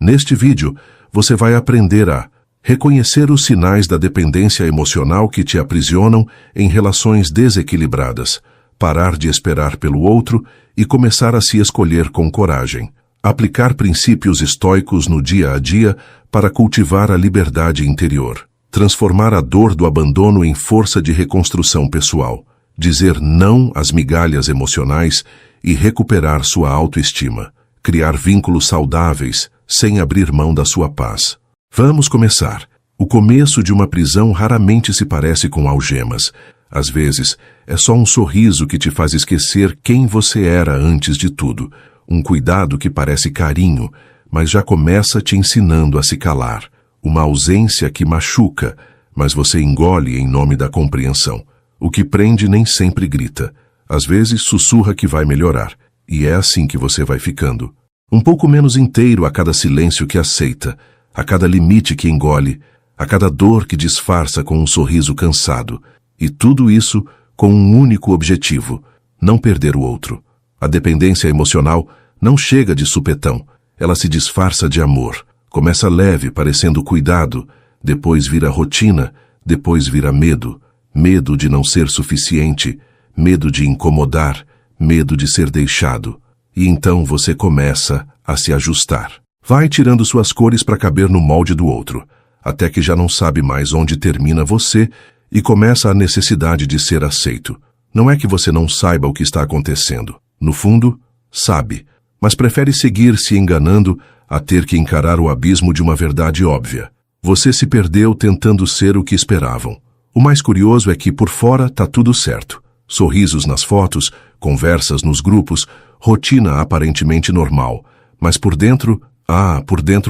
Neste vídeo, você vai aprender a reconhecer os sinais da dependência emocional que te aprisionam em relações desequilibradas, parar de esperar pelo outro e começar a se escolher com coragem. Aplicar princípios estoicos no dia a dia para cultivar a liberdade interior. Transformar a dor do abandono em força de reconstrução pessoal. Dizer não às migalhas emocionais e recuperar sua autoestima. Criar vínculos saudáveis sem abrir mão da sua paz. Vamos começar. O começo de uma prisão raramente se parece com algemas. Às vezes, é só um sorriso que te faz esquecer quem você era antes de tudo. Um cuidado que parece carinho, mas já começa te ensinando a se calar. Uma ausência que machuca, mas você engole em nome da compreensão. O que prende nem sempre grita. Às vezes sussurra que vai melhorar. E é assim que você vai ficando. Um pouco menos inteiro a cada silêncio que aceita, a cada limite que engole, a cada dor que disfarça com um sorriso cansado. E tudo isso com um único objetivo: não perder o outro. A dependência emocional não chega de supetão. Ela se disfarça de amor. Começa leve, parecendo cuidado, depois vira rotina, depois vira medo. Medo de não ser suficiente, medo de incomodar, medo de ser deixado. E então você começa a se ajustar. Vai tirando suas cores para caber no molde do outro, até que já não sabe mais onde termina você e começa a necessidade de ser aceito. Não é que você não saiba o que está acontecendo. No fundo, sabe, mas prefere seguir se enganando a ter que encarar o abismo de uma verdade óbvia. Você se perdeu tentando ser o que esperavam. O mais curioso é que por fora tá tudo certo. Sorrisos nas fotos, conversas nos grupos, rotina aparentemente normal. Mas por dentro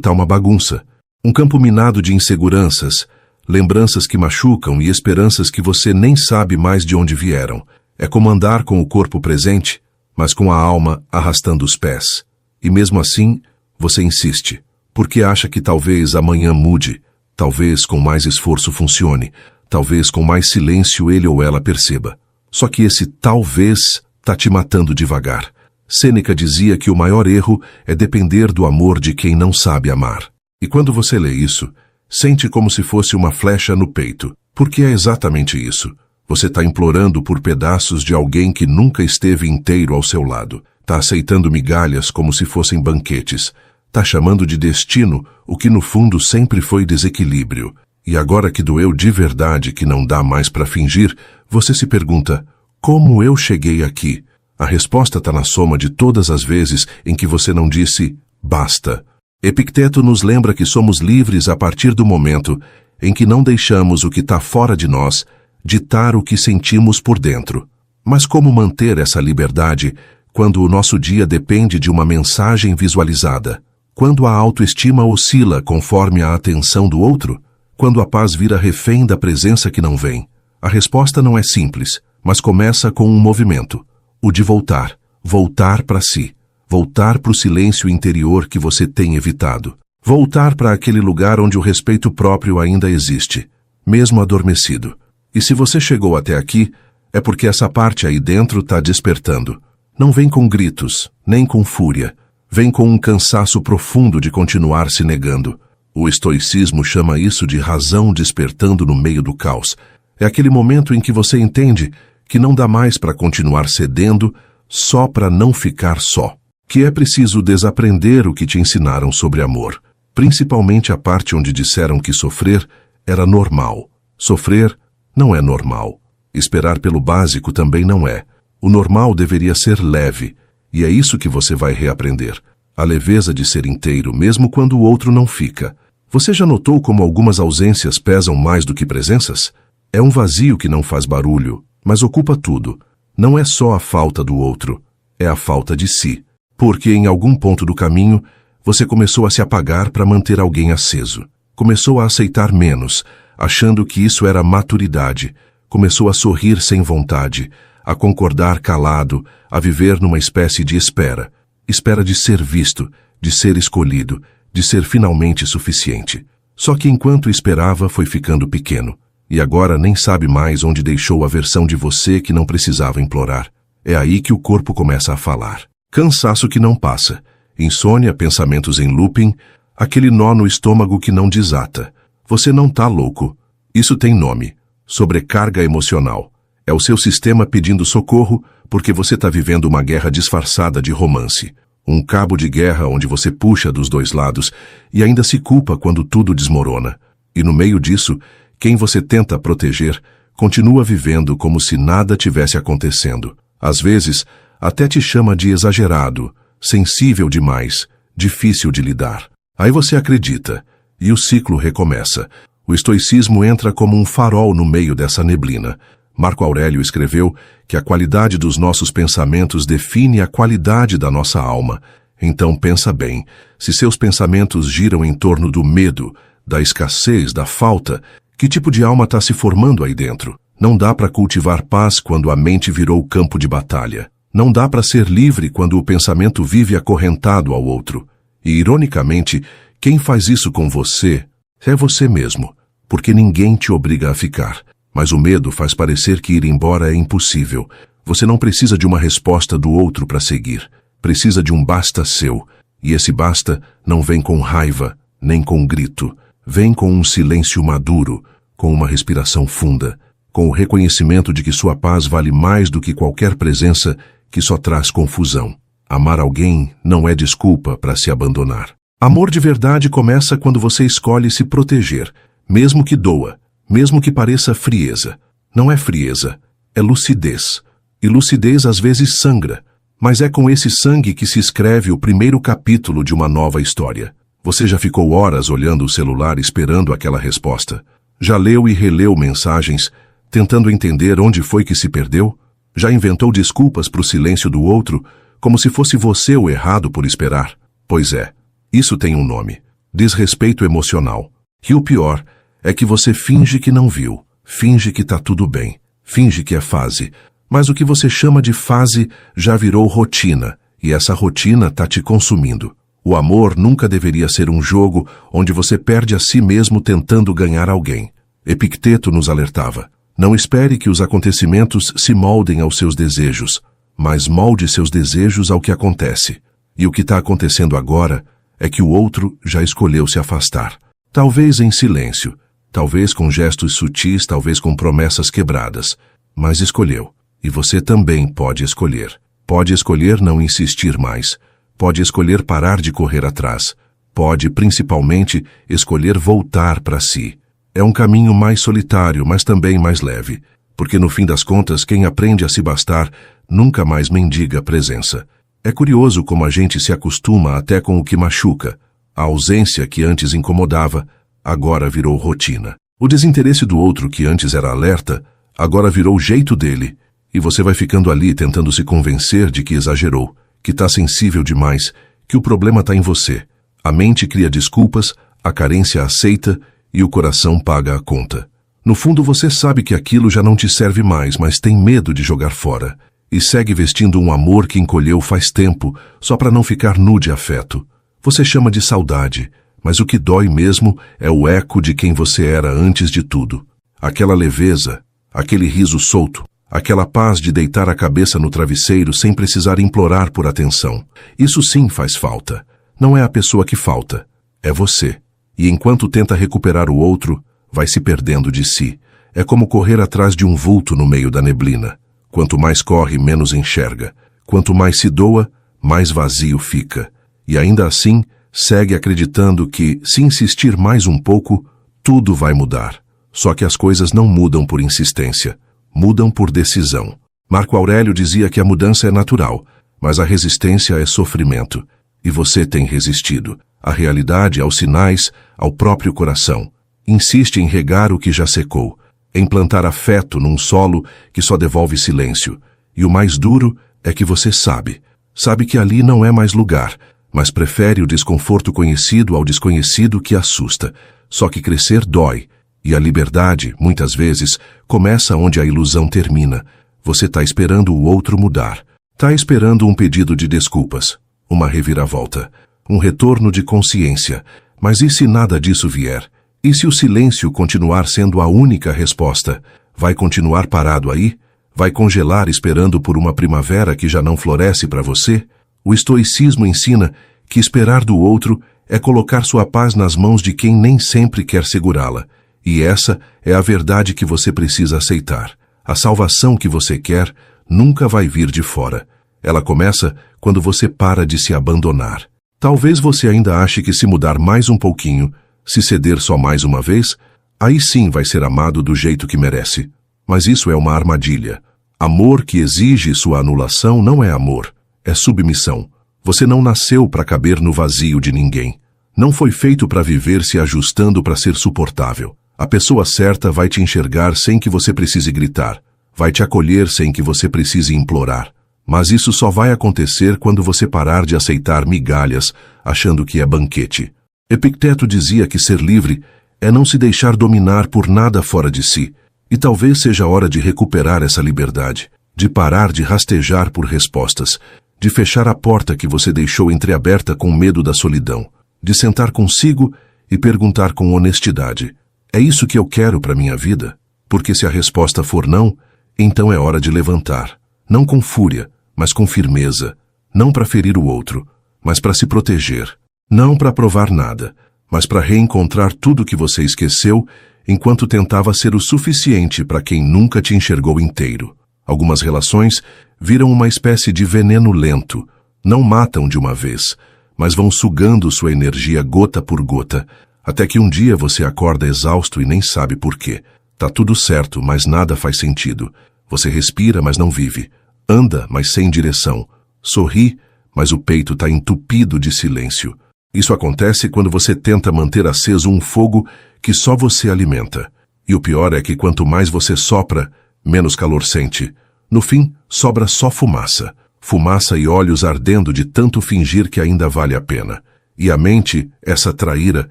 tá uma bagunça. Um campo minado de inseguranças, lembranças que machucam e esperanças que você nem sabe mais de onde vieram. É como andar com o corpo presente, mas com a alma arrastando os pés. E mesmo assim, você insiste, porque acha que talvez amanhã mude, talvez com mais esforço funcione, talvez com mais silêncio ele ou ela perceba. Só que esse talvez tá te matando devagar. Sêneca dizia que o maior erro é depender do amor de quem não sabe amar. E quando você lê isso, sente como se fosse uma flecha no peito, porque é exatamente isso. Você está implorando por pedaços de alguém que nunca esteve inteiro ao seu lado. Está aceitando migalhas como se fossem banquetes. Está chamando de destino o que no fundo sempre foi desequilíbrio. E agora que doeu de verdade, que não dá mais para fingir, você se pergunta: como eu cheguei aqui? A resposta está na soma de todas as vezes em que você não disse basta. Epicteto nos lembra que somos livres a partir do momento em que não deixamos o que está fora de nós ditar o que sentimos por dentro. Mas como manter essa liberdade quando o nosso dia depende de uma mensagem visualizada? Quando a autoestima oscila conforme a atenção do outro? Quando a paz vira refém da presença que não vem? A resposta não é simples, mas começa com um movimento. O de voltar. Voltar para si. Voltar para o silêncio interior que você tem evitado. Voltar para aquele lugar onde o respeito próprio ainda existe, mesmo adormecido. E se você chegou até aqui, é porque essa parte aí dentro está despertando. Não vem com gritos, nem com fúria. Vem com um cansaço profundo de continuar se negando. O estoicismo chama isso de razão despertando no meio do caos. É aquele momento em que você entende que não dá mais para continuar cedendo só para não ficar só. Que é preciso desaprender o que te ensinaram sobre amor. Principalmente a parte onde disseram que sofrer era normal. Sofrer não é normal. Esperar pelo básico também não é. O normal deveria ser leve. E é isso que você vai reaprender. A leveza de ser inteiro, mesmo quando o outro não fica. Você já notou como algumas ausências pesam mais do que presenças? É um vazio que não faz barulho, mas ocupa tudo. Não é só a falta do outro, é a falta de si. Porque em algum ponto do caminho, você começou a se apagar para manter alguém aceso. Começou a aceitar menos, achando que isso era maturidade. Começou a sorrir sem vontade, a concordar calado, a viver numa espécie de espera. Espera de ser visto, de ser escolhido, de ser finalmente suficiente. Só que enquanto esperava, foi ficando pequeno. E agora nem sabe mais onde deixou a versão de você que não precisava implorar. É aí que o corpo começa a falar. Cansaço que não passa. Insônia, pensamentos em looping, Aquele nó no estômago que não desata. Você não tá louco. Isso tem nome. Sobrecarga emocional. É o seu sistema pedindo socorro porque você tá vivendo uma guerra disfarçada de romance. Um cabo de guerra onde você puxa dos dois lados e ainda se culpa quando tudo desmorona. E no meio disso, quem você tenta proteger continua vivendo como se nada tivesse acontecendo. Às vezes, até te chama de exagerado, sensível demais, difícil de lidar. Aí você acredita, e o ciclo recomeça. O estoicismo entra como um farol no meio dessa neblina. Marco Aurélio escreveu que a qualidade dos nossos pensamentos define a qualidade da nossa alma. Então pensa bem, se seus pensamentos giram em torno do medo, da escassez, da falta, que tipo de alma está se formando aí dentro? Não dá para cultivar paz quando a mente virou campo de batalha. Não dá para ser livre quando o pensamento vive acorrentado ao outro. E, ironicamente, quem faz isso com você é você mesmo, porque ninguém te obriga a ficar. Mas o medo faz parecer que ir embora é impossível. Você não precisa de uma resposta do outro para seguir. Precisa de um basta seu. E esse basta não vem com raiva, nem com grito. Vem com um silêncio maduro, com uma respiração funda, com o reconhecimento de que sua paz vale mais do que qualquer presença que só traz confusão. Amar alguém não é desculpa para se abandonar. Amor de verdade começa quando você escolhe se proteger, mesmo que doa, mesmo que pareça frieza. Não é frieza, é lucidez. E lucidez às vezes sangra, mas é com esse sangue que se escreve o primeiro capítulo de uma nova história. Você já ficou horas olhando o celular esperando aquela resposta? Já leu e releu mensagens, tentando entender onde foi que se perdeu? Já inventou desculpas para o silêncio do outro, como se fosse você o errado por esperar? Pois é, isso tem um nome: desrespeito emocional. E o pior é que você finge que não viu, finge que tá tudo bem, finge que é fase, mas o que você chama de fase já virou rotina, e essa rotina tá te consumindo. O amor nunca deveria ser um jogo onde você perde a si mesmo tentando ganhar alguém. Epicteto nos alertava: não espere que os acontecimentos se moldem aos seus desejos, mas molde seus desejos ao que acontece. E o que está acontecendo agora é que o outro já escolheu se afastar. Talvez em silêncio, talvez com gestos sutis, talvez com promessas quebradas, mas escolheu. E você também pode escolher. Pode escolher não insistir mais. Pode escolher parar de correr atrás. Pode, principalmente, escolher voltar para si. É um caminho mais solitário, mas também mais leve, porque no fim das contas, quem aprende a se bastar nunca mais mendiga presença. É curioso como a gente se acostuma até com o que machuca. A ausência que antes incomodava, agora virou rotina. O desinteresse do outro que antes era alerta, agora virou o jeito dele, e você vai ficando ali tentando se convencer de que exagerou, que está sensível demais, que o problema está em você. A mente cria desculpas, a carência aceita e o coração paga a conta. No fundo você sabe que aquilo já não te serve mais, mas tem medo de jogar fora. E segue vestindo um amor que encolheu faz tempo, só para não ficar nu de afeto. Você chama de saudade, mas o que dói mesmo é o eco de quem você era antes de tudo. Aquela leveza, aquele riso solto, aquela paz de deitar a cabeça no travesseiro sem precisar implorar por atenção. Isso sim faz falta. Não é a pessoa que falta, é você. E enquanto tenta recuperar o outro, vai se perdendo de si. É como correr atrás de um vulto no meio da neblina. Quanto mais corre, menos enxerga. Quanto mais se doa, mais vazio fica. E ainda assim, segue acreditando que, se insistir mais um pouco, tudo vai mudar. Só que as coisas não mudam por insistência. Mudam por decisão. Marco Aurélio dizia que a mudança é natural, mas a resistência é sofrimento. E você tem resistido. À realidade, aos sinais, ao próprio coração. Insiste em regar o que já secou, em plantar afeto num solo que só devolve silêncio. E o mais duro é que você sabe. Sabe que ali não é mais lugar, mas prefere o desconforto conhecido ao desconhecido que assusta. Só que crescer dói. E a liberdade, muitas vezes, começa onde a ilusão termina. Você está esperando o outro mudar. Está esperando um pedido de desculpas, uma reviravolta, um retorno de consciência. Mas e se nada disso vier? E se o silêncio continuar sendo a única resposta? Vai continuar parado aí? Vai congelar esperando por uma primavera que já não floresce para você? O estoicismo ensina que esperar do outro é colocar sua paz nas mãos de quem nem sempre quer segurá-la. E essa é a verdade que você precisa aceitar. A salvação que você quer nunca vai vir de fora. Ela começa quando você para de se abandonar. Talvez você ainda ache que se mudar mais um pouquinho, se ceder só mais uma vez, aí sim vai ser amado do jeito que merece. Mas isso é uma armadilha. Amor que exige sua anulação não é amor, é submissão. Você não nasceu para caber no vazio de ninguém. Não foi feito para viver se ajustando para ser suportável. A pessoa certa vai te enxergar sem que você precise gritar. Vai te acolher sem que você precise implorar. Mas isso só vai acontecer quando você parar de aceitar migalhas, achando que é banquete. Epicteto dizia que ser livre é não se deixar dominar por nada fora de si. E talvez seja a hora de recuperar essa liberdade, de parar de rastejar por respostas, de fechar a porta que você deixou entreaberta com medo da solidão, de sentar consigo e perguntar com honestidade: é isso que eu quero para minha vida? Porque se a resposta for não, então é hora de levantar. Não com fúria, mas com firmeza. Não para ferir o outro, mas para se proteger. Não para provar nada, mas para reencontrar tudo que você esqueceu enquanto tentava ser o suficiente para quem nunca te enxergou inteiro. Algumas relações viram uma espécie de veneno lento. Não matam de uma vez, mas vão sugando sua energia gota por gota, até que um dia você acorda exausto e nem sabe por quê. Tá tudo certo, mas nada faz sentido. Você respira, mas não vive. Anda, mas sem direção. Sorri, mas o peito está entupido de silêncio. Isso acontece quando você tenta manter aceso um fogo que só você alimenta. E o pior é que quanto mais você sopra, menos calor sente. No fim, sobra só fumaça. Fumaça e olhos ardendo de tanto fingir que ainda vale a pena. E a mente, essa traíra,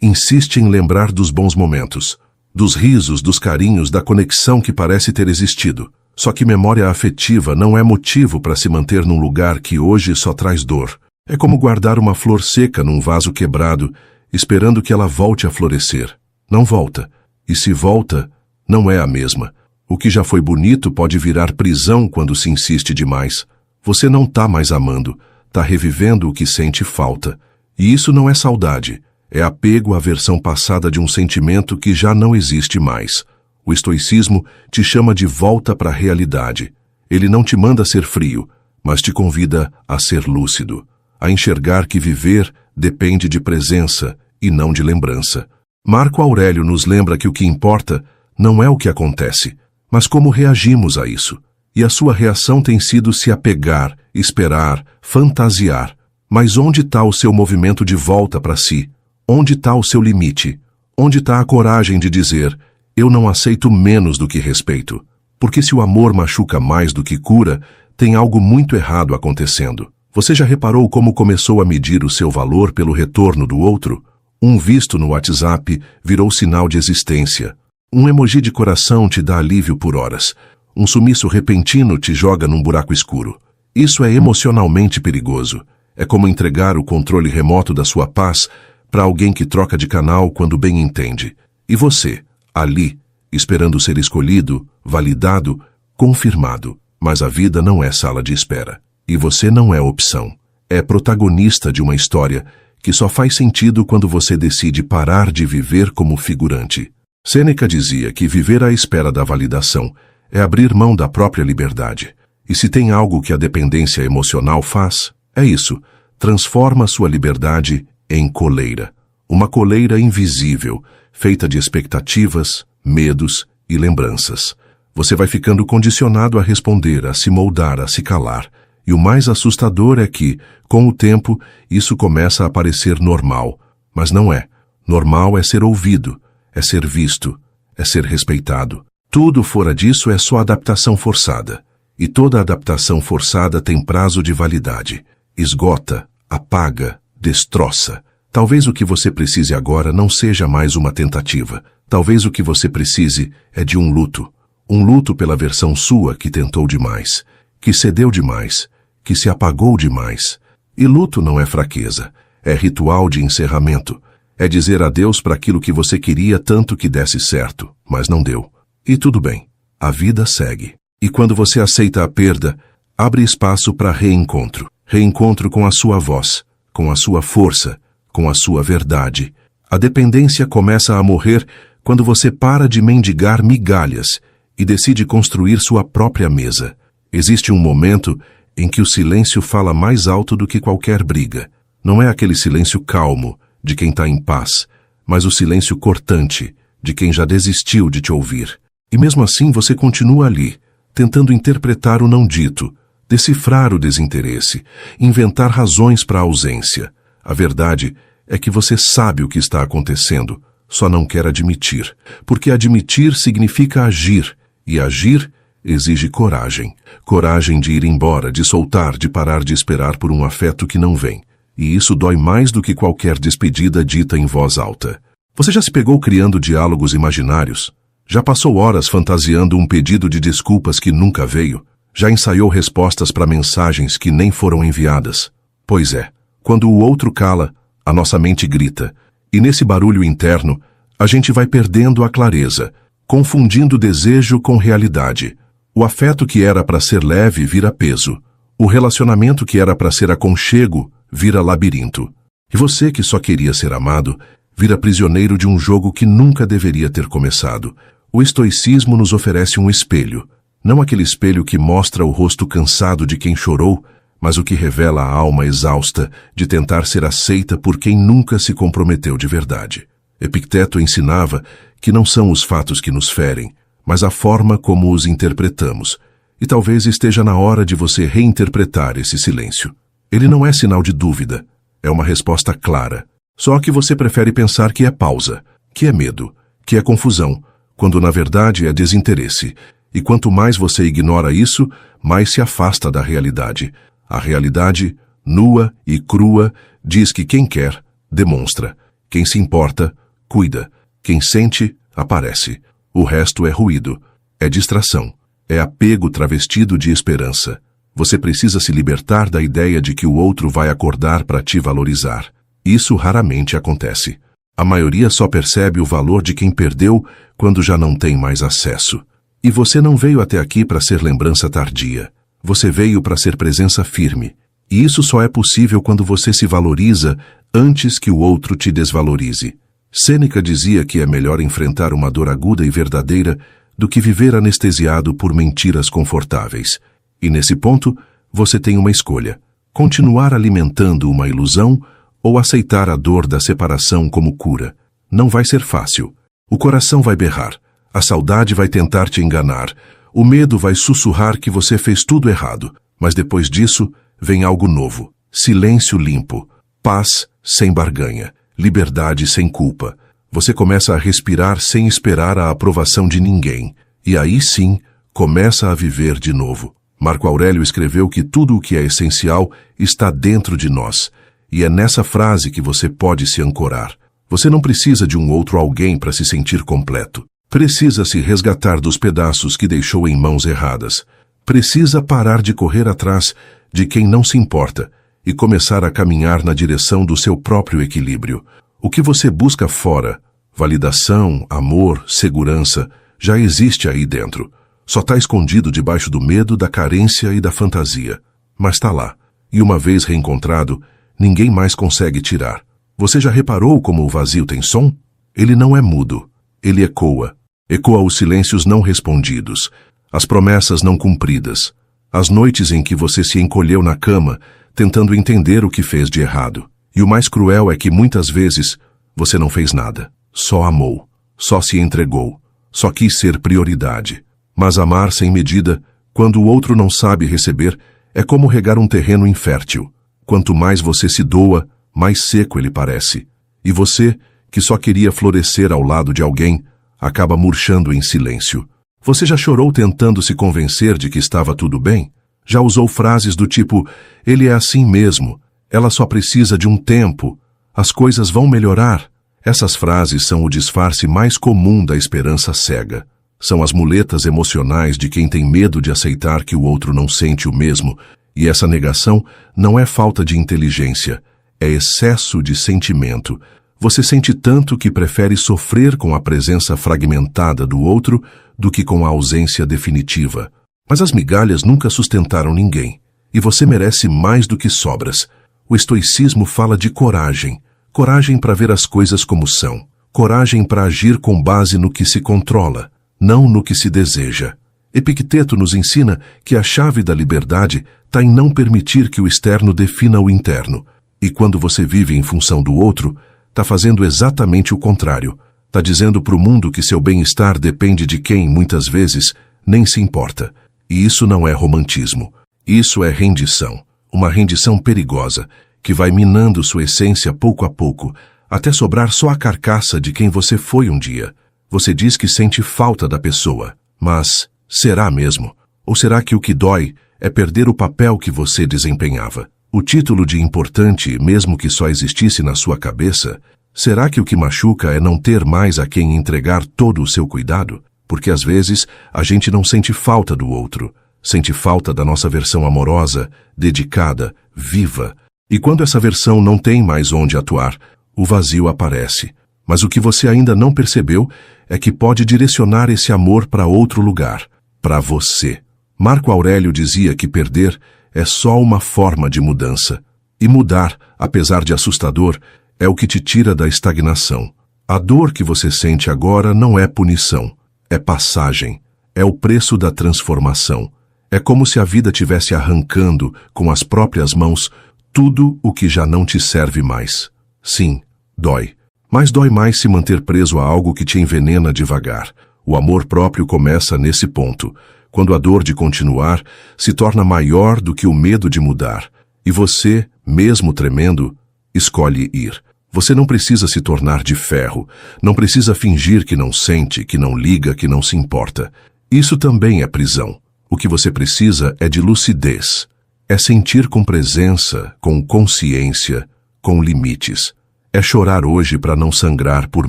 insiste em lembrar dos bons momentos, dos risos, dos carinhos, da conexão que parece ter existido. Só que memória afetiva não é motivo para se manter num lugar que hoje só traz dor. É como guardar uma flor seca num vaso quebrado, esperando que ela volte a florescer. Não volta. E se volta, não é a mesma. O que já foi bonito pode virar prisão quando se insiste demais. Você não tá mais amando, tá revivendo o que sente falta. E isso não é saudade. É apego à versão passada de um sentimento que já não existe mais. O estoicismo te chama de volta para a realidade. Ele não te manda ser frio, mas te convida a ser lúcido, a enxergar que viver depende de presença e não de lembrança. Marco Aurélio nos lembra que o que importa não é o que acontece, mas como reagimos a isso. E a sua reação tem sido se apegar, esperar, fantasiar. Mas onde está o seu movimento de volta para si? Onde está o seu limite? Onde está a coragem de dizer: eu não aceito menos do que respeito? Porque se o amor machuca mais do que cura, tem algo muito errado acontecendo. Você já reparou como começou a medir o seu valor pelo retorno do outro? Um visto no WhatsApp virou sinal de existência. Um emoji de coração te dá alívio por horas. Um sumiço repentino te joga num buraco escuro. Isso é emocionalmente perigoso. É como entregar o controle remoto da sua paz para alguém que troca de canal quando bem entende. E você, ali, esperando ser escolhido, validado, confirmado. Mas a vida não é sala de espera. E você não é opção. É protagonista de uma história que só faz sentido quando você decide parar de viver como figurante. Sêneca dizia que viver à espera da validação é abrir mão da própria liberdade. E se tem algo que a dependência emocional faz, é isso. Transforma sua liberdade em coleira. Uma coleira invisível, feita de expectativas, medos e lembranças. Você vai ficando condicionado a responder, a se moldar, a se calar. E o mais assustador é que, com o tempo, isso começa a parecer normal. Mas não é. Normal é ser ouvido, é ser visto, é ser respeitado. Tudo fora disso é só adaptação forçada. E toda adaptação forçada tem prazo de validade. Esgota, apaga, destroça. Talvez o que você precise agora não seja mais uma tentativa. Talvez o que você precise é de um luto. Um luto pela versão sua que tentou demais, que cedeu demais, que se apagou demais. E luto não é fraqueza, é ritual de encerramento. É dizer adeus para aquilo que você queria tanto que desse certo, mas não deu. E tudo bem, a vida segue. E quando você aceita a perda, abre espaço para reencontro. Reencontro com a sua voz, com a sua força, com a sua verdade. A dependência começa a morrer quando você para de mendigar migalhas e decide construir sua própria mesa. Existe um momento em que o silêncio fala mais alto do que qualquer briga. Não é aquele silêncio calmo, de quem está em paz, mas o silêncio cortante, de quem já desistiu de te ouvir. E mesmo assim você continua ali, tentando interpretar o não dito, decifrar o desinteresse, inventar razões para a ausência. A verdade é que você sabe o que está acontecendo, só não quer admitir, porque admitir significa agir, e agir exige coragem. Coragem de ir embora, de soltar, de parar de esperar por um afeto que não vem. E isso dói mais do que qualquer despedida dita em voz alta. Você já se pegou criando diálogos imaginários? Já passou horas fantasiando um pedido de desculpas que nunca veio? Já ensaiou respostas para mensagens que nem foram enviadas? Pois é, quando o outro cala, a nossa mente grita, e nesse barulho interno, a gente vai perdendo a clareza, confundindo desejo com realidade. O afeto que era para ser leve vira peso. O relacionamento que era para ser aconchego vira labirinto. E você que só queria ser amado, vira prisioneiro de um jogo que nunca deveria ter começado. O estoicismo nos oferece um espelho. Não aquele espelho que mostra o rosto cansado de quem chorou, mas o que revela a alma exausta de tentar ser aceita por quem nunca se comprometeu de verdade. Epicteto ensinava que não são os fatos que nos ferem, mas a forma como os interpretamos. E talvez esteja na hora de você reinterpretar esse silêncio. Ele não é sinal de dúvida, é uma resposta clara. Só que você prefere pensar que é pausa, que é medo, que é confusão, quando na verdade é desinteresse. E quanto mais você ignora isso, mais se afasta da realidade. A realidade, nua e crua, diz que quem quer, demonstra. Quem se importa, cuida. Quem sente, aparece. O resto é ruído, é distração, é apego travestido de esperança. Você precisa se libertar da ideia de que o outro vai acordar para te valorizar. Isso raramente acontece. A maioria só percebe o valor de quem perdeu quando já não tem mais acesso. E você não veio até aqui para ser lembrança tardia. Você veio para ser presença firme. E isso só é possível quando você se valoriza antes que o outro te desvalorize. Sêneca dizia que é melhor enfrentar uma dor aguda e verdadeira do que viver anestesiado por mentiras confortáveis. E nesse ponto, você tem uma escolha: continuar alimentando uma ilusão ou aceitar a dor da separação como cura. Não vai ser fácil. O coração vai berrar, a saudade vai tentar te enganar, o medo vai sussurrar que você fez tudo errado, mas depois disso vem algo novo: silêncio limpo, paz sem barganha, liberdade sem culpa. Você começa a respirar sem esperar a aprovação de ninguém, e aí sim começa a viver de novo. Marco Aurélio escreveu que tudo o que é essencial está dentro de nós, e é nessa frase que você pode se ancorar. Você não precisa de um outro alguém para se sentir completo. Precisa se resgatar dos pedaços que deixou em mãos erradas. Precisa parar de correr atrás de quem não se importa e começar a caminhar na direção do seu próprio equilíbrio. O que você busca fora, validação, amor, segurança, já existe aí dentro. Só está escondido debaixo do medo, da carência e da fantasia. Mas está lá, e uma vez reencontrado, ninguém mais consegue tirar. Você já reparou como o vazio tem som? Ele não é mudo, ele ecoa. Ecoa os silêncios não respondidos, as promessas não cumpridas, as noites em que você se encolheu na cama, tentando entender o que fez de errado. E o mais cruel é que muitas vezes você não fez nada, só amou, só se entregou, só quis ser prioridade. Mas amar sem medida, quando o outro não sabe receber, é como regar um terreno infértil. Quanto mais você se doa, mais seco ele parece. E você, que só queria florescer ao lado de alguém, acaba murchando em silêncio. Você já chorou tentando se convencer de que estava tudo bem? Já usou frases do tipo: ele é assim mesmo, ela só precisa de um tempo, as coisas vão melhorar? Essas frases são o disfarce mais comum da esperança cega. São as muletas emocionais de quem tem medo de aceitar que o outro não sente o mesmo, e essa negação não é falta de inteligência, é excesso de sentimento. Você sente tanto que prefere sofrer com a presença fragmentada do outro do que com a ausência definitiva. Mas as migalhas nunca sustentaram ninguém, e você merece mais do que sobras. O estoicismo fala de coragem, coragem para ver as coisas como são, coragem para agir com base no que se controla, não no que se deseja. Epicteto nos ensina que a chave da liberdade está em não permitir que o externo defina o interno. E quando você vive em função do outro, está fazendo exatamente o contrário. Está dizendo para o mundo que seu bem-estar depende de quem, muitas vezes, nem se importa. E isso não é romantismo. Isso é rendição. Uma rendição perigosa, que vai minando sua essência pouco a pouco, até sobrar só a carcaça de quem você foi um dia. Você diz que sente falta da pessoa, mas será mesmo? Ou será que o que dói é perder o papel que você desempenhava? O título de importante, mesmo que só existisse na sua cabeça, será que o que machuca é não ter mais a quem entregar todo o seu cuidado? Porque às vezes a gente não sente falta do outro, sente falta da nossa versão amorosa, dedicada, viva. E quando essa versão não tem mais onde atuar, o vazio aparece. Mas o que você ainda não percebeu é que pode direcionar esse amor para outro lugar, para você. Marco Aurélio dizia que perder é só uma forma de mudança. E mudar, apesar de assustador, é o que te tira da estagnação. A dor que você sente agora não é punição, é passagem, é o preço da transformação. É como se a vida tivesse arrancando, com as próprias mãos, tudo o que já não te serve mais. Sim, dói. Mas dói mais se manter preso a algo que te envenena devagar. O amor próprio começa nesse ponto, quando a dor de continuar se torna maior do que o medo de mudar. E você, mesmo tremendo, escolhe ir. Você não precisa se tornar de ferro, não precisa fingir que não sente, que não liga, que não se importa. Isso também é prisão. O que você precisa é de lucidez. É sentir com presença, com consciência, com limites. É chorar hoje para não sangrar por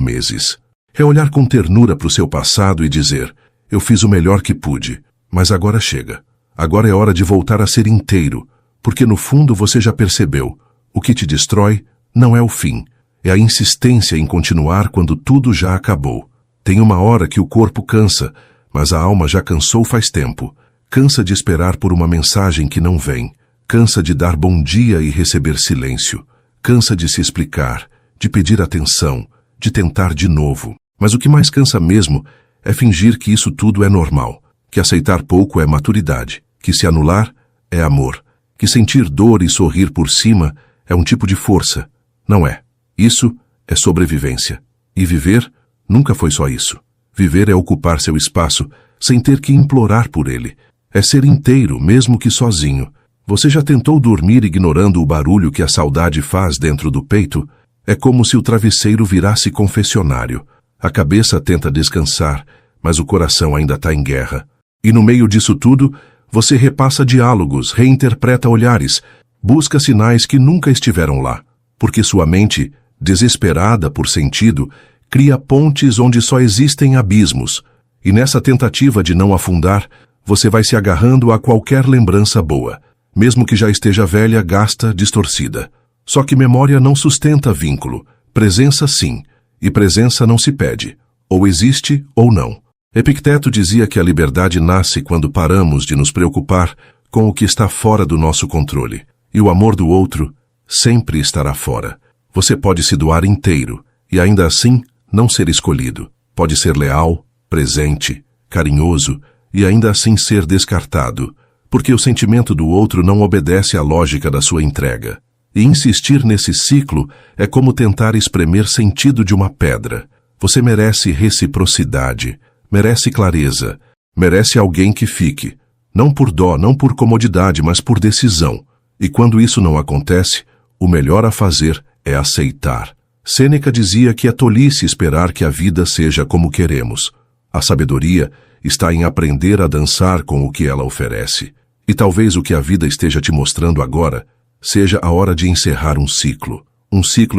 meses. É olhar com ternura para o seu passado e dizer: eu fiz o melhor que pude, mas agora chega. Agora é hora de voltar a ser inteiro, porque no fundo você já percebeu, o que te destrói não é o fim, é a insistência em continuar quando tudo já acabou. Tem uma hora que o corpo cansa, mas a alma já cansou faz tempo. Cansa de esperar por uma mensagem que não vem, cansa de dar bom dia e receber silêncio, cansa de se explicar, de pedir atenção, de tentar de novo. Mas o que mais cansa mesmo é fingir que isso tudo é normal, que aceitar pouco é maturidade, que se anular é amor, que sentir dor e sorrir por cima é um tipo de força. Não é. Isso é sobrevivência. E viver nunca foi só isso. Viver é ocupar seu espaço sem ter que implorar por ele. É ser inteiro, mesmo que sozinho. Você já tentou dormir ignorando o barulho que a saudade faz dentro do peito? É como se o travesseiro virasse confessionário. A cabeça tenta descansar, mas o coração ainda está em guerra. E no meio disso tudo, você repassa diálogos, reinterpreta olhares, busca sinais que nunca estiveram lá. Porque sua mente, desesperada por sentido, cria pontes onde só existem abismos. E nessa tentativa de não afundar, você vai se agarrando a qualquer lembrança boa, mesmo que já esteja velha, gasta, distorcida. Só que memória não sustenta vínculo, presença sim, e presença não se pede, ou existe ou não. Epicteto dizia que a liberdade nasce quando paramos de nos preocupar com o que está fora do nosso controle, e o amor do outro sempre estará fora. Você pode se doar inteiro, e ainda assim não ser escolhido. Pode ser leal, presente, carinhoso, e ainda assim ser descartado, porque o sentimento do outro não obedece à lógica da sua entrega. E insistir nesse ciclo é como tentar espremer sentido de uma pedra. Você merece reciprocidade, merece clareza, merece alguém que fique, não por dó, não por comodidade, mas por decisão. E quando isso não acontece, o melhor a fazer é aceitar. Sêneca dizia que é tolice esperar que a vida seja como queremos. A sabedoria está em aprender a dançar com o que ela oferece. E talvez o que a vida esteja te mostrando agora seja a hora de encerrar um ciclo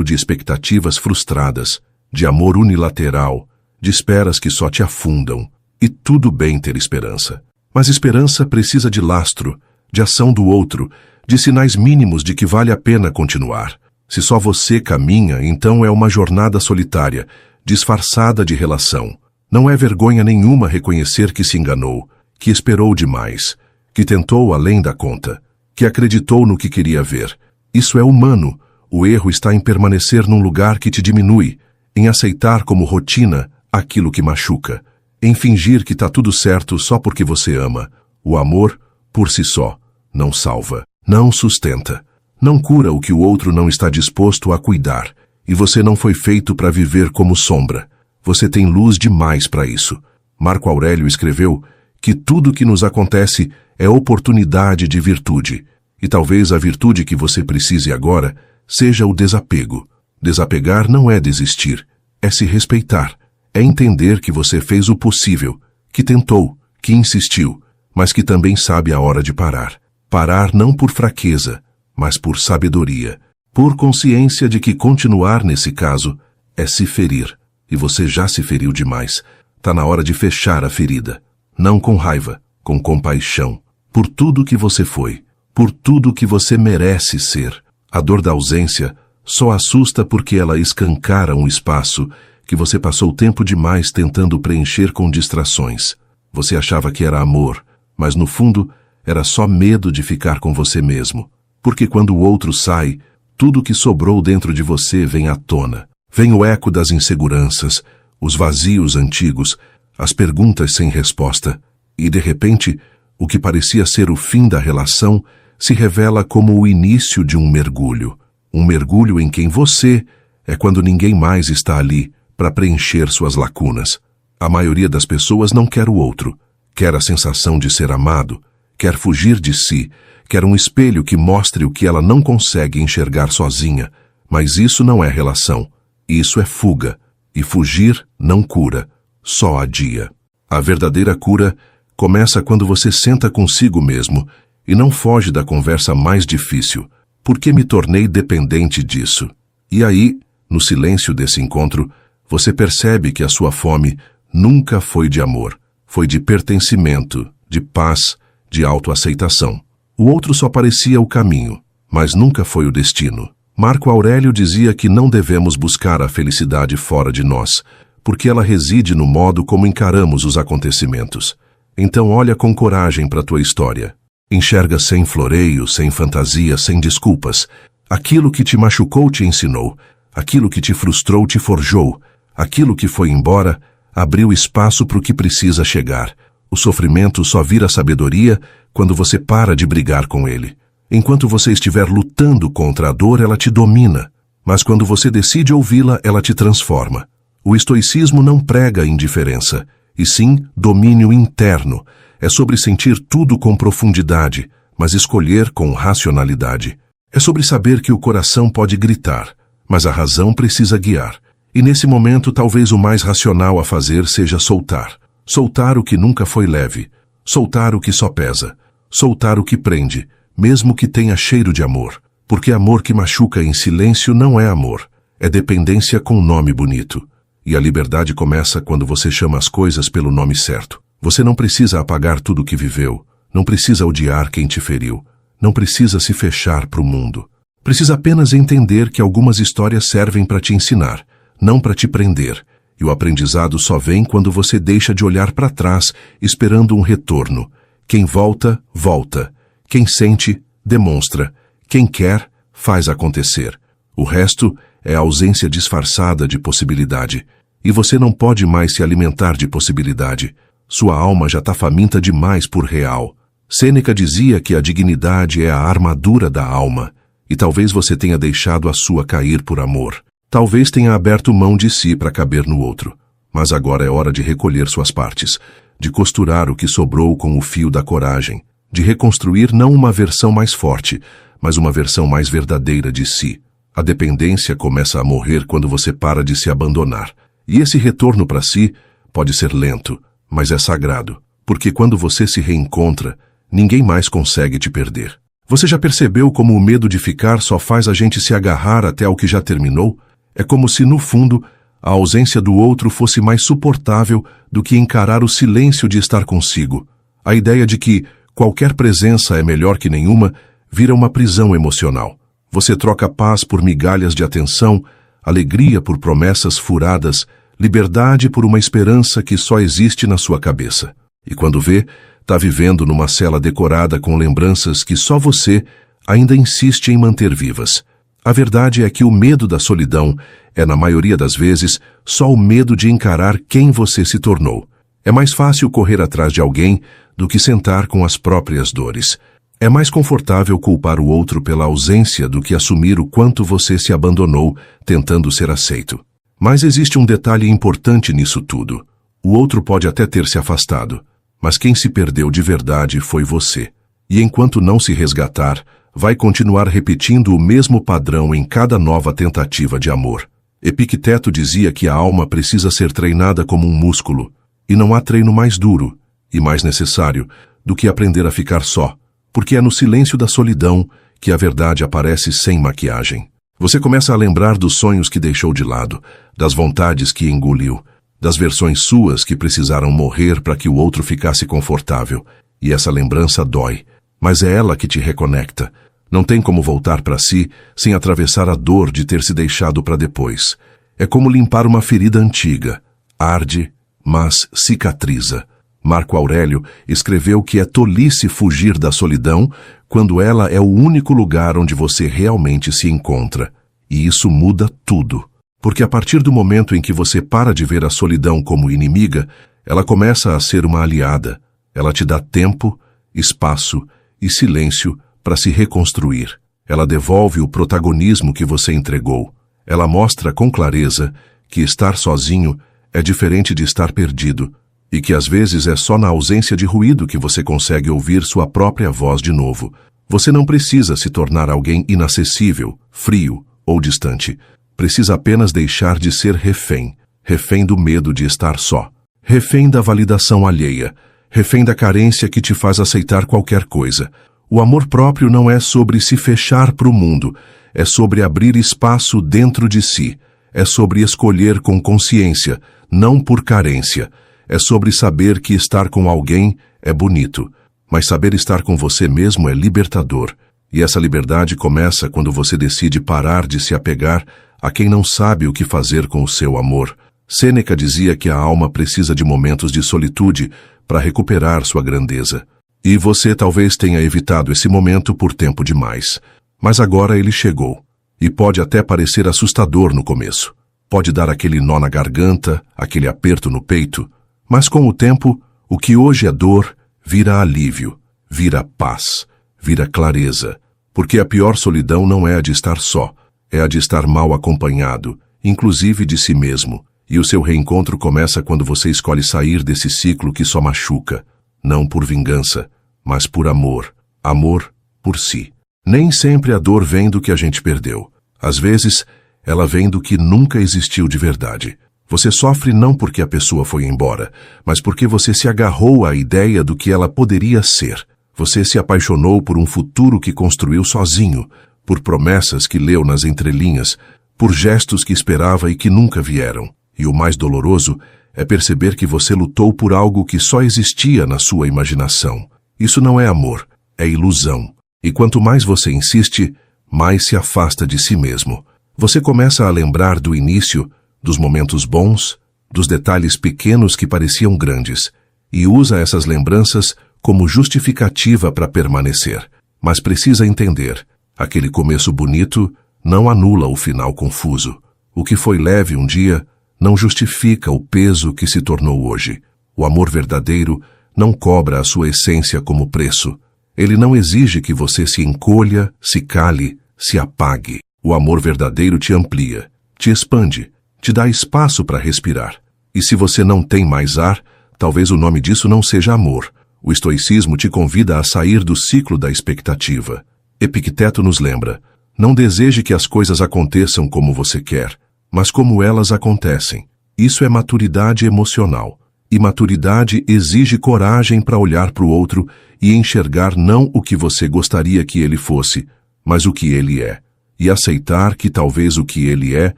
de expectativas frustradas, de amor unilateral, de esperas que só te afundam. E tudo bem ter esperança. Mas esperança precisa de lastro, de ação do outro, de sinais mínimos de que vale a pena continuar. Se só você caminha, então é uma jornada solitária, disfarçada de relação. Não é vergonha nenhuma reconhecer que se enganou, que esperou demais, que tentou além da conta, que acreditou no que queria ver. Isso é humano, O erro está em permanecer num lugar que te diminui, em aceitar como rotina aquilo que machuca, em fingir que está tudo certo só porque você ama. O amor, por si só, não salva, não sustenta, não cura o que o outro não está disposto a cuidar, e você não foi feito para viver como sombra. Você tem luz demais para isso. Marco Aurélio escreveu que tudo que nos acontece é oportunidade de virtude, e talvez a virtude que você precise agora seja o desapego. Desapegar não é desistir, é se respeitar, é entender que você fez o possível, que tentou, que insistiu, mas que também sabe a hora de parar. Parar não por fraqueza, mas por sabedoria, por consciência de que continuar nesse caso é se ferir, e você já se feriu demais. Tá na hora de fechar a ferida, não com raiva, com compaixão, por tudo que você foi, por tudo que você merece ser. A dor da ausência só assusta porque ela escancara um espaço que você passou tempo demais tentando preencher com distrações. Você achava que era amor, mas no fundo era só medo de ficar com você mesmo. Porque quando o outro sai, tudo que sobrou dentro de você vem à tona. Vem o eco das inseguranças, os vazios antigos, as perguntas sem resposta. E, de repente, o que parecia ser o fim da relação se revela como o início de um mergulho. Um mergulho em quem você é quando ninguém mais está ali para preencher suas lacunas. A maioria das pessoas não quer o outro. Quer a sensação de ser amado, quer fugir de si, quer um espelho que mostre o que ela não consegue enxergar sozinha. Mas isso não é relação. Isso é fuga. E fugir não cura, só adia. A verdadeira cura começa quando você senta consigo mesmo e não foge da conversa mais difícil. Por que me tornei dependente disso? E aí, no silêncio desse encontro, você percebe que a sua fome nunca foi de amor. Foi de pertencimento, de paz, de autoaceitação. O outro só parecia o caminho, mas nunca foi o destino. Marco Aurélio dizia que não devemos buscar a felicidade fora de nós, porque ela reside no modo como encaramos os acontecimentos. Então olha com coragem para a tua história. Enxerga sem floreio, sem fantasia, sem desculpas. Aquilo que te machucou te ensinou, aquilo que te frustrou te forjou, aquilo que foi embora abriu espaço para o que precisa chegar. O sofrimento só vira sabedoria quando você para de brigar com ele. Enquanto você estiver lutando contra a dor, ela te domina. Mas quando você decide ouvi-la, ela te transforma. O estoicismo não prega indiferença, e sim domínio interno. É sobre sentir tudo com profundidade, mas escolher com racionalidade. É sobre saber que o coração pode gritar, mas a razão precisa guiar. E nesse momento, talvez o mais racional a fazer seja soltar. Soltar o que nunca foi leve. Soltar o que só pesa. Soltar o que prende, mesmo que tenha cheiro de amor. Porque amor que machuca em silêncio não é amor. É dependência com nome bonito. E a liberdade começa quando você chama as coisas pelo nome certo. Você não precisa apagar tudo o que viveu. Não precisa odiar quem te feriu. Não precisa se fechar para o mundo. Precisa apenas entender que algumas histórias servem para te ensinar, não para te prender. E o aprendizado só vem quando você deixa de olhar para trás, esperando um retorno. Quem volta, volta. Quem sente, demonstra. Quem quer, faz acontecer. O resto é a ausência disfarçada de possibilidade. E você não pode mais se alimentar de possibilidade. Sua alma já está faminta demais por real. Sêneca dizia que a dignidade é a armadura da alma. E talvez você tenha deixado a sua cair por amor. Talvez tenha aberto mão de si para caber no outro. Mas agora é hora de recolher suas partes, de costurar o que sobrou com o fio da coragem, de reconstruir não uma versão mais forte, mas uma versão mais verdadeira de si. A dependência começa a morrer quando você para de se abandonar. E esse retorno para si pode ser lento, mas é sagrado, porque quando você se reencontra, ninguém mais consegue te perder. Você já percebeu como o medo de ficar só faz a gente se agarrar até o que já terminou? É como se, no fundo, a ausência do outro fosse mais suportável do que encarar o silêncio de estar consigo. A ideia de que qualquer presença é melhor que nenhuma vira uma prisão emocional. Você troca paz por migalhas de atenção, alegria por promessas furadas, liberdade por uma esperança que só existe na sua cabeça. E quando vê, está vivendo numa cela decorada com lembranças que só você ainda insiste em manter vivas. A verdade é que o medo da solidão é, na maioria das vezes, só o medo de encarar quem você se tornou. É mais fácil correr atrás de alguém do que sentar com as próprias dores. É mais confortável culpar o outro pela ausência do que assumir o quanto você se abandonou tentando ser aceito. Mas existe um detalhe importante nisso tudo. O outro pode até ter se afastado, mas quem se perdeu de verdade foi você. E enquanto não se resgatar, vai continuar repetindo o mesmo padrão em cada nova tentativa de amor. Epicteto dizia que a alma precisa ser treinada como um músculo, e não há treino mais duro e mais necessário do que aprender a ficar só, porque é no silêncio da solidão que a verdade aparece sem maquiagem. Você começa a lembrar dos sonhos que deixou de lado, das vontades que engoliu, das versões suas que precisaram morrer para que o outro ficasse confortável. E essa lembrança dói, mas é ela que te reconecta. Não tem como voltar para si sem atravessar a dor de ter se deixado para depois. É como limpar uma ferida antiga. Arde, mas cicatriza. Marco Aurélio escreveu que é tolice fugir da solidão quando ela é o único lugar onde você realmente se encontra. E isso muda tudo. Porque a partir do momento em que você para de ver a solidão como inimiga, ela começa a ser uma aliada. Ela te dá tempo, espaço e silêncio para se reconstruir. Ela devolve o protagonismo que você entregou. Ela mostra com clareza que estar sozinho é diferente de estar perdido, e que às vezes é só na ausência de ruído que você consegue ouvir sua própria voz de novo. Você não precisa se tornar alguém inacessível, frio ou distante. Precisa apenas deixar de ser refém, refém do medo de estar só, refém da validação alheia, refém da carência que te faz aceitar qualquer coisa. O amor próprio não é sobre se fechar para o mundo, é sobre abrir espaço dentro de si, é sobre escolher com consciência, não por carência, é sobre saber que estar com alguém é bonito, mas saber estar com você mesmo é libertador, e essa liberdade começa quando você decide parar de se apegar a quem não sabe o que fazer com o seu amor. Sêneca dizia que a alma precisa de momentos de solitude para recuperar sua grandeza. E você talvez tenha evitado esse momento por tempo demais. Mas agora ele chegou. E pode até parecer assustador no começo. Pode dar aquele nó na garganta, aquele aperto no peito. Mas com o tempo, o que hoje é dor, vira alívio, vira paz, vira clareza. Porque a pior solidão não é a de estar só, é a de estar mal acompanhado, inclusive de si mesmo. E o seu reencontro começa quando você escolhe sair desse ciclo que só machuca. Não por vingança, mas por amor. Amor por si. Nem sempre a dor vem do que a gente perdeu. Às vezes, ela vem do que nunca existiu de verdade. Você sofre não porque a pessoa foi embora, mas porque você se agarrou à ideia do que ela poderia ser. Você se apaixonou por um futuro que construiu sozinho, por promessas que leu nas entrelinhas, por gestos que esperava e que nunca vieram. E o mais doloroso é perceber que você lutou por algo que só existia na sua imaginação. Isso não é amor, é ilusão. E quanto mais você insiste, mais se afasta de si mesmo. Você começa a lembrar do início, dos momentos bons, dos detalhes pequenos que pareciam grandes, e usa essas lembranças como justificativa para permanecer. Mas precisa entender, aquele começo bonito não anula o final confuso. O que foi leve um dia não justifica o peso que se tornou hoje. O amor verdadeiro não cobra a sua essência como preço. Ele não exige que você se encolha, se cale, se apague. O amor verdadeiro te amplia, te expande, te dá espaço para respirar. E se você não tem mais ar, talvez o nome disso não seja amor. O estoicismo te convida a sair do ciclo da expectativa. Epicteto nos lembra: não deseje que as coisas aconteçam como você quer, mas como elas acontecem. Isso é maturidade emocional. E maturidade exige coragem para olhar para o outro e enxergar não o que você gostaria que ele fosse, mas o que ele é. E aceitar que talvez o que ele é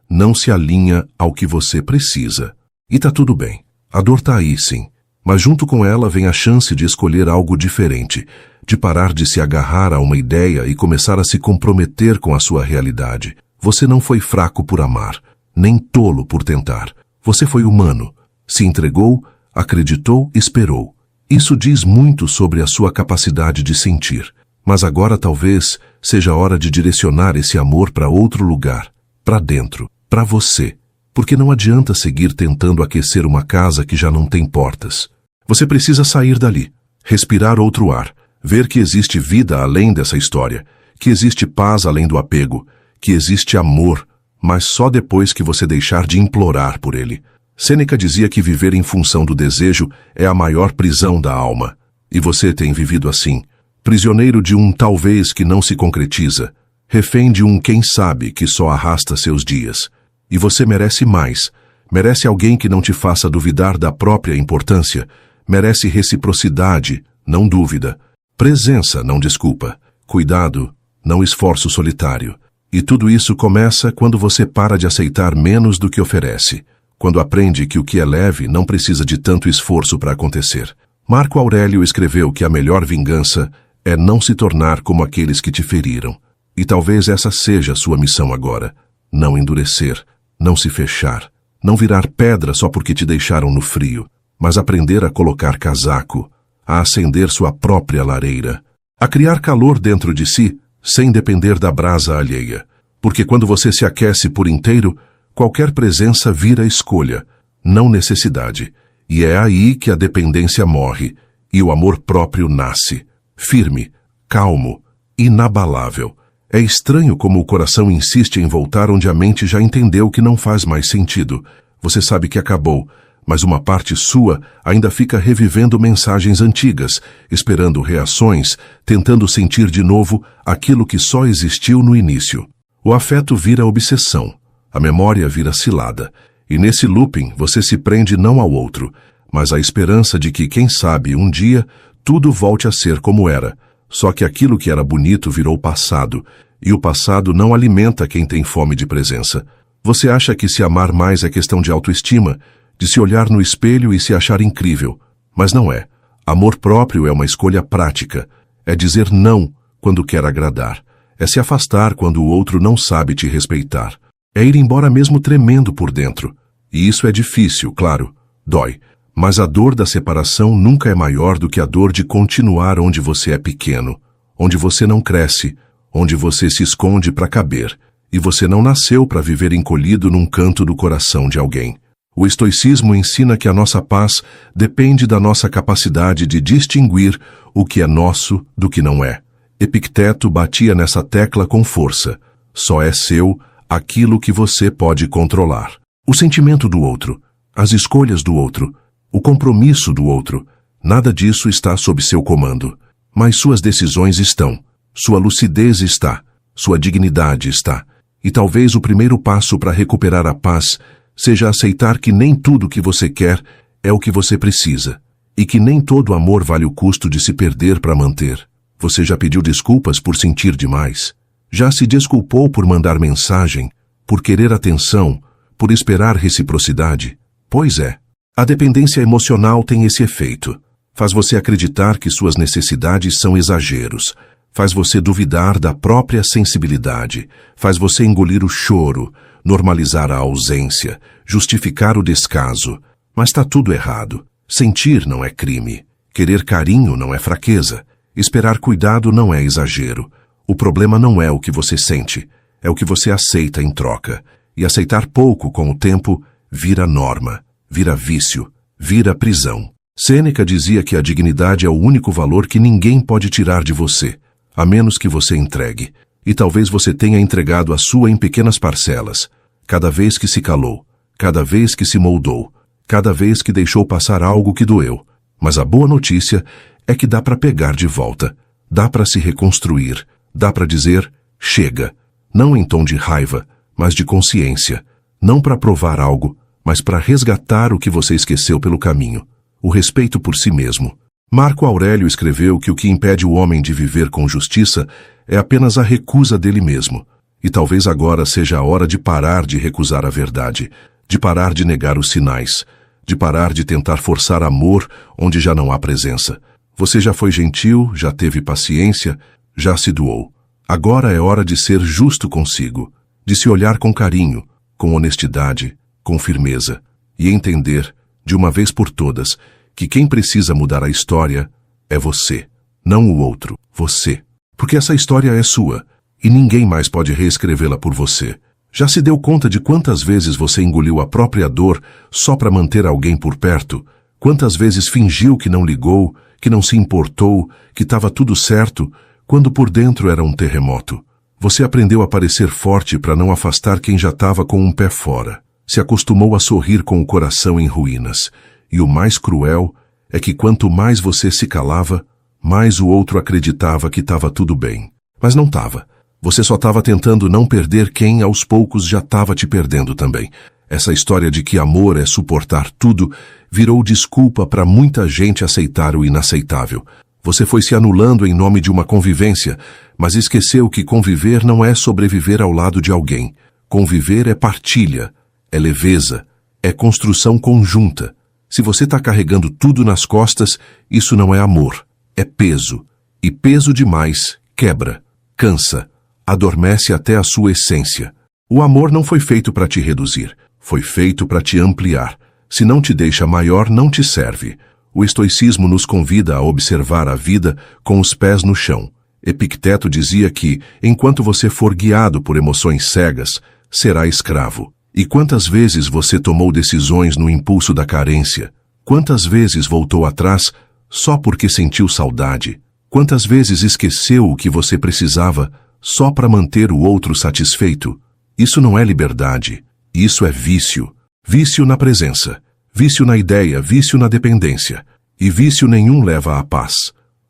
não se alinha ao que você precisa. E tá tudo bem. A dor tá aí, sim. Mas junto com ela vem a chance de escolher algo diferente, de parar de se agarrar a uma ideia e começar a se comprometer com a sua realidade. Você não foi fraco por amar, nem tolo por tentar. Você foi humano. Se entregou, acreditou, esperou. Isso diz muito sobre a sua capacidade de sentir. Mas agora talvez seja a hora de direcionar esse amor para outro lugar, para dentro, para você. Porque não adianta seguir tentando aquecer uma casa que já não tem portas. Você precisa sair dali, respirar outro ar, ver que existe vida além dessa história, que existe paz além do apego, que existe amor, mas só depois que você deixar de implorar por ele. Sêneca dizia que viver em função do desejo é a maior prisão da alma. E você tem vivido assim, prisioneiro de um talvez que não se concretiza, refém de um quem sabe que só arrasta seus dias. E você merece mais, merece alguém que não te faça duvidar da própria importância, merece reciprocidade, não dúvida, presença, não desculpa, cuidado, não esforço solitário. E tudo isso começa quando você para de aceitar menos do que oferece, quando aprende que o que é leve não precisa de tanto esforço para acontecer. Marco Aurélio escreveu que a melhor vingança é não se tornar como aqueles que te feriram. E talvez essa seja a sua missão agora. Não endurecer, não se fechar, não virar pedra só porque te deixaram no frio, mas aprender a colocar casaco, a acender sua própria lareira, a criar calor dentro de si, sem depender da brasa alheia. Porque quando você se aquece por inteiro, qualquer presença vira escolha, não necessidade. E é aí que a dependência morre e o amor próprio nasce, firme, calmo, inabalável. É estranho como o coração insiste em voltar onde a mente já entendeu que não faz mais sentido. Você sabe que acabou, mas uma parte sua ainda fica revivendo mensagens antigas, esperando reações, tentando sentir de novo aquilo que só existiu no início. O afeto vira obsessão, a memória vira cilada, e nesse looping você se prende não ao outro, mas à esperança de que, quem sabe, um dia, tudo volte a ser como era. Só que aquilo que era bonito virou passado, e o passado não alimenta quem tem fome de presença. Você acha que se amar mais é questão de autoestima, de se olhar no espelho e se achar incrível, mas não é. Amor próprio é uma escolha prática, é dizer não quando quer agradar, é se afastar quando o outro não sabe te respeitar, é ir embora mesmo tremendo por dentro. E isso é difícil, claro, dói, mas a dor da separação nunca é maior do que a dor de continuar onde você é pequeno, onde você não cresce, onde você se esconde para caber, e você não nasceu para viver encolhido num canto do coração de alguém. O estoicismo ensina que a nossa paz depende da nossa capacidade de distinguir o que é nosso do que não é. Epicteto batia nessa tecla com força. Só é seu aquilo que você pode controlar. O sentimento do outro, as escolhas do outro, o compromisso do outro, nada disso está sob seu comando. Mas suas decisões estão, sua lucidez está, sua dignidade está. E talvez o primeiro passo para recuperar a paz seja aceitar que nem tudo que você quer é o que você precisa, e que nem todo amor vale o custo de se perder para manter. Você já pediu desculpas por sentir demais? Já se desculpou por mandar mensagem, por querer atenção, por esperar reciprocidade? Pois é, a dependência emocional tem esse efeito. Faz você acreditar que suas necessidades são exageros, faz você duvidar da própria sensibilidade, faz você engolir o choro, normalizar a ausência, justificar o descaso. Mas está tudo errado. Sentir não é crime. Querer carinho não é fraqueza. Esperar cuidado não é exagero. O problema não é o que você sente, é o que você aceita em troca. E aceitar pouco com o tempo vira norma, vira vício, vira prisão. Sêneca dizia que a dignidade é o único valor que ninguém pode tirar de você, a menos que você entregue. E talvez você tenha entregado a sua em pequenas parcelas, cada vez que se calou, cada vez que se moldou, cada vez que deixou passar algo que doeu. Mas a boa notícia é que dá para pegar de volta, dá para se reconstruir, dá para dizer, chega, não em tom de raiva, mas de consciência, não para provar algo, mas para resgatar o que você esqueceu pelo caminho, o respeito por si mesmo. Marco Aurélio escreveu que o que impede o homem de viver com justiça é apenas a recusa dele mesmo. E talvez agora seja a hora de parar de recusar a verdade, de parar de negar os sinais, de parar de tentar forçar amor onde já não há presença. Você já foi gentil, já teve paciência, já se doou. Agora é hora de ser justo consigo, de se olhar com carinho, com honestidade, com firmeza, e entender, de uma vez por todas, que quem precisa mudar a história é você, não o outro, você. Porque essa história é sua, e ninguém mais pode reescrevê-la por você. Já se deu conta de quantas vezes você engoliu a própria dor só para manter alguém por perto? Quantas vezes fingiu que não ligou, que não se importou, que estava tudo certo, quando por dentro era um terremoto? Você aprendeu a parecer forte para não afastar quem já estava com um pé fora. Se acostumou a sorrir com o coração em ruínas. E o mais cruel é que quanto mais você se calava, mais o outro acreditava que estava tudo bem. Mas não estava. Você só estava tentando não perder quem, aos poucos, já estava te perdendo também. Essa história de que amor é suportar tudo virou desculpa para muita gente aceitar o inaceitável. Você foi se anulando em nome de uma convivência, mas esqueceu que conviver não é sobreviver ao lado de alguém. Conviver é partilha, é leveza, é construção conjunta. Se você está carregando tudo nas costas, isso não é amor, é peso. E peso demais quebra, cansa, adormece até a sua essência. O amor não foi feito para te reduzir, foi feito para te ampliar. Se não te deixa maior, não te serve. O estoicismo nos convida a observar a vida com os pés no chão. Epicteto dizia que, enquanto você for guiado por emoções cegas, será escravo. E quantas vezes você tomou decisões no impulso da carência? Quantas vezes voltou atrás só porque sentiu saudade? Quantas vezes esqueceu o que você precisava só para manter o outro satisfeito? Isso não é liberdade, isso é vício. Vício na presença, vício na ideia, vício na dependência. E vício nenhum leva à paz.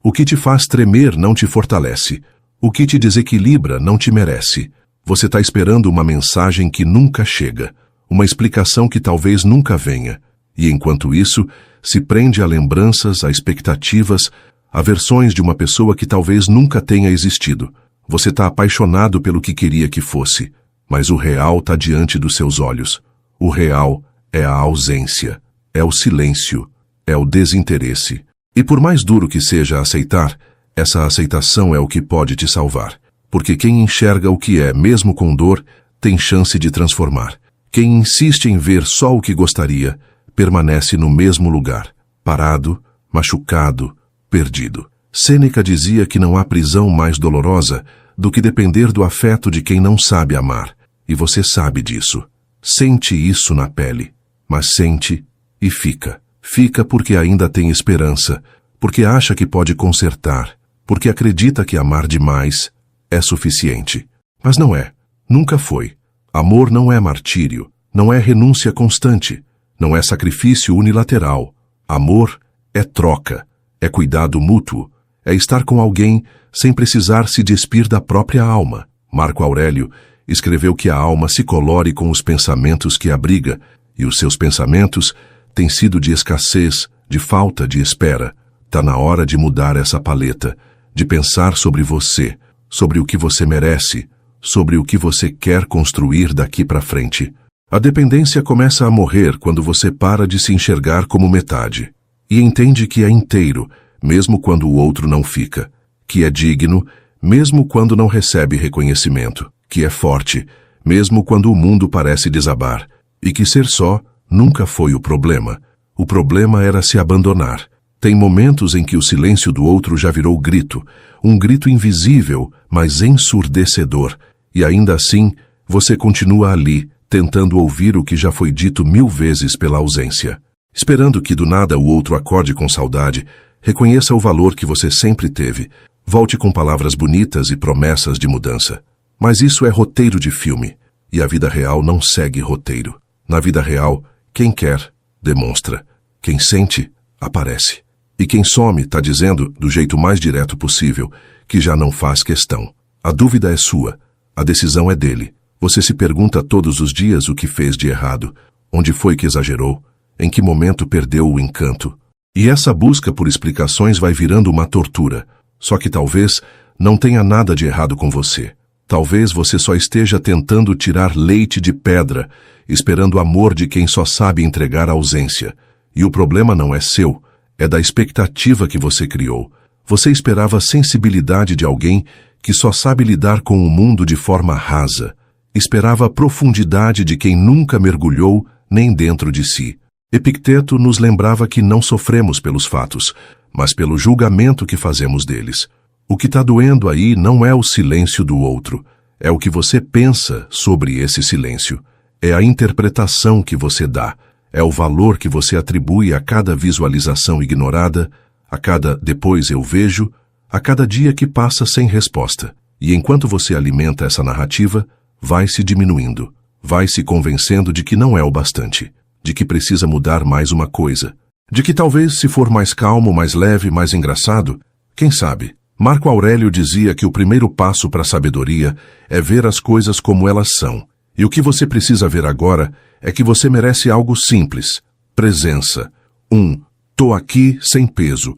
O que te faz tremer não te fortalece. O que te desequilibra não te merece. Você está esperando uma mensagem que nunca chega, uma explicação que talvez nunca venha. E enquanto isso, se prende a lembranças, a expectativas, a versões de uma pessoa que talvez nunca tenha existido. Você está apaixonado pelo que queria que fosse, mas o real está diante dos seus olhos. O real é a ausência, é o silêncio, é o desinteresse. E por mais duro que seja aceitar, essa aceitação é o que pode te salvar. Porque quem enxerga o que é, mesmo com dor, tem chance de transformar. Quem insiste em ver só o que gostaria, permanece no mesmo lugar, parado, machucado, perdido. Sêneca dizia que não há prisão mais dolorosa do que depender do afeto de quem não sabe amar. E você sabe disso. Sente isso na pele, mas sente e fica. Fica porque ainda tem esperança, porque acha que pode consertar, porque acredita que amar demais é suficiente. Mas não é, nunca foi. Amor não é martírio, não é renúncia constante, não é sacrifício unilateral. Amor é troca, é cuidado mútuo, é estar com alguém sem precisar se despir da própria alma. Marco Aurélio escreveu que a alma se colore com os pensamentos que abriga, e os seus pensamentos têm sido de escassez, de falta, de espera. Tá na hora de mudar essa paleta, de pensar sobre você, sobre o que você merece, sobre o que você quer construir daqui para frente. A dependência começa a morrer quando você para de se enxergar como metade, e entende que é inteiro, mesmo quando o outro não fica, que é digno, mesmo quando não recebe reconhecimento, que é forte, mesmo quando o mundo parece desabar, e que ser só nunca foi o problema. O problema era se abandonar. Tem momentos em que o silêncio do outro já virou grito, um grito invisível, mas ensurdecedor, e ainda assim você continua ali, tentando ouvir o que já foi dito 1000 vezes pela ausência. Esperando que do nada o outro acorde com saudade, reconheça o valor que você sempre teve, volte com palavras bonitas e promessas de mudança. Mas isso é roteiro de filme, e a vida real não segue roteiro. Na vida real, quem quer, demonstra. Quem sente, aparece. E quem some está dizendo, do jeito mais direto possível, que já não faz questão. A dúvida é sua, a decisão é dele. Você se pergunta todos os dias o que fez de errado, onde foi que exagerou, em que momento perdeu o encanto. E essa busca por explicações vai virando uma tortura. Só que talvez não tenha nada de errado com você. Talvez você só esteja tentando tirar leite de pedra, esperando o amor de quem só sabe entregar a ausência. E o problema não é seu, é da expectativa que você criou. Você esperava a sensibilidade de alguém que só sabe lidar com o mundo de forma rasa. Esperava a profundidade de quem nunca mergulhou nem dentro de si. Epicteto nos lembrava que não sofremos pelos fatos, mas pelo julgamento que fazemos deles. O que está doendo aí não é o silêncio do outro, é o que você pensa sobre esse silêncio. É a interpretação que você dá, é o valor que você atribui a cada visualização ignorada, a cada depois eu vejo, a cada dia que passa sem resposta. E enquanto você alimenta essa narrativa, vai se diminuindo, vai se convencendo de que não é o bastante, de que precisa mudar mais uma coisa, de que talvez se for mais calmo, mais leve, mais engraçado, quem sabe? Marco Aurélio dizia que o primeiro passo para a sabedoria é ver as coisas como elas são. E o que você precisa ver agora é que você merece algo simples. Presença. Tô aqui sem peso.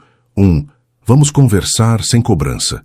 Vamos conversar sem cobrança.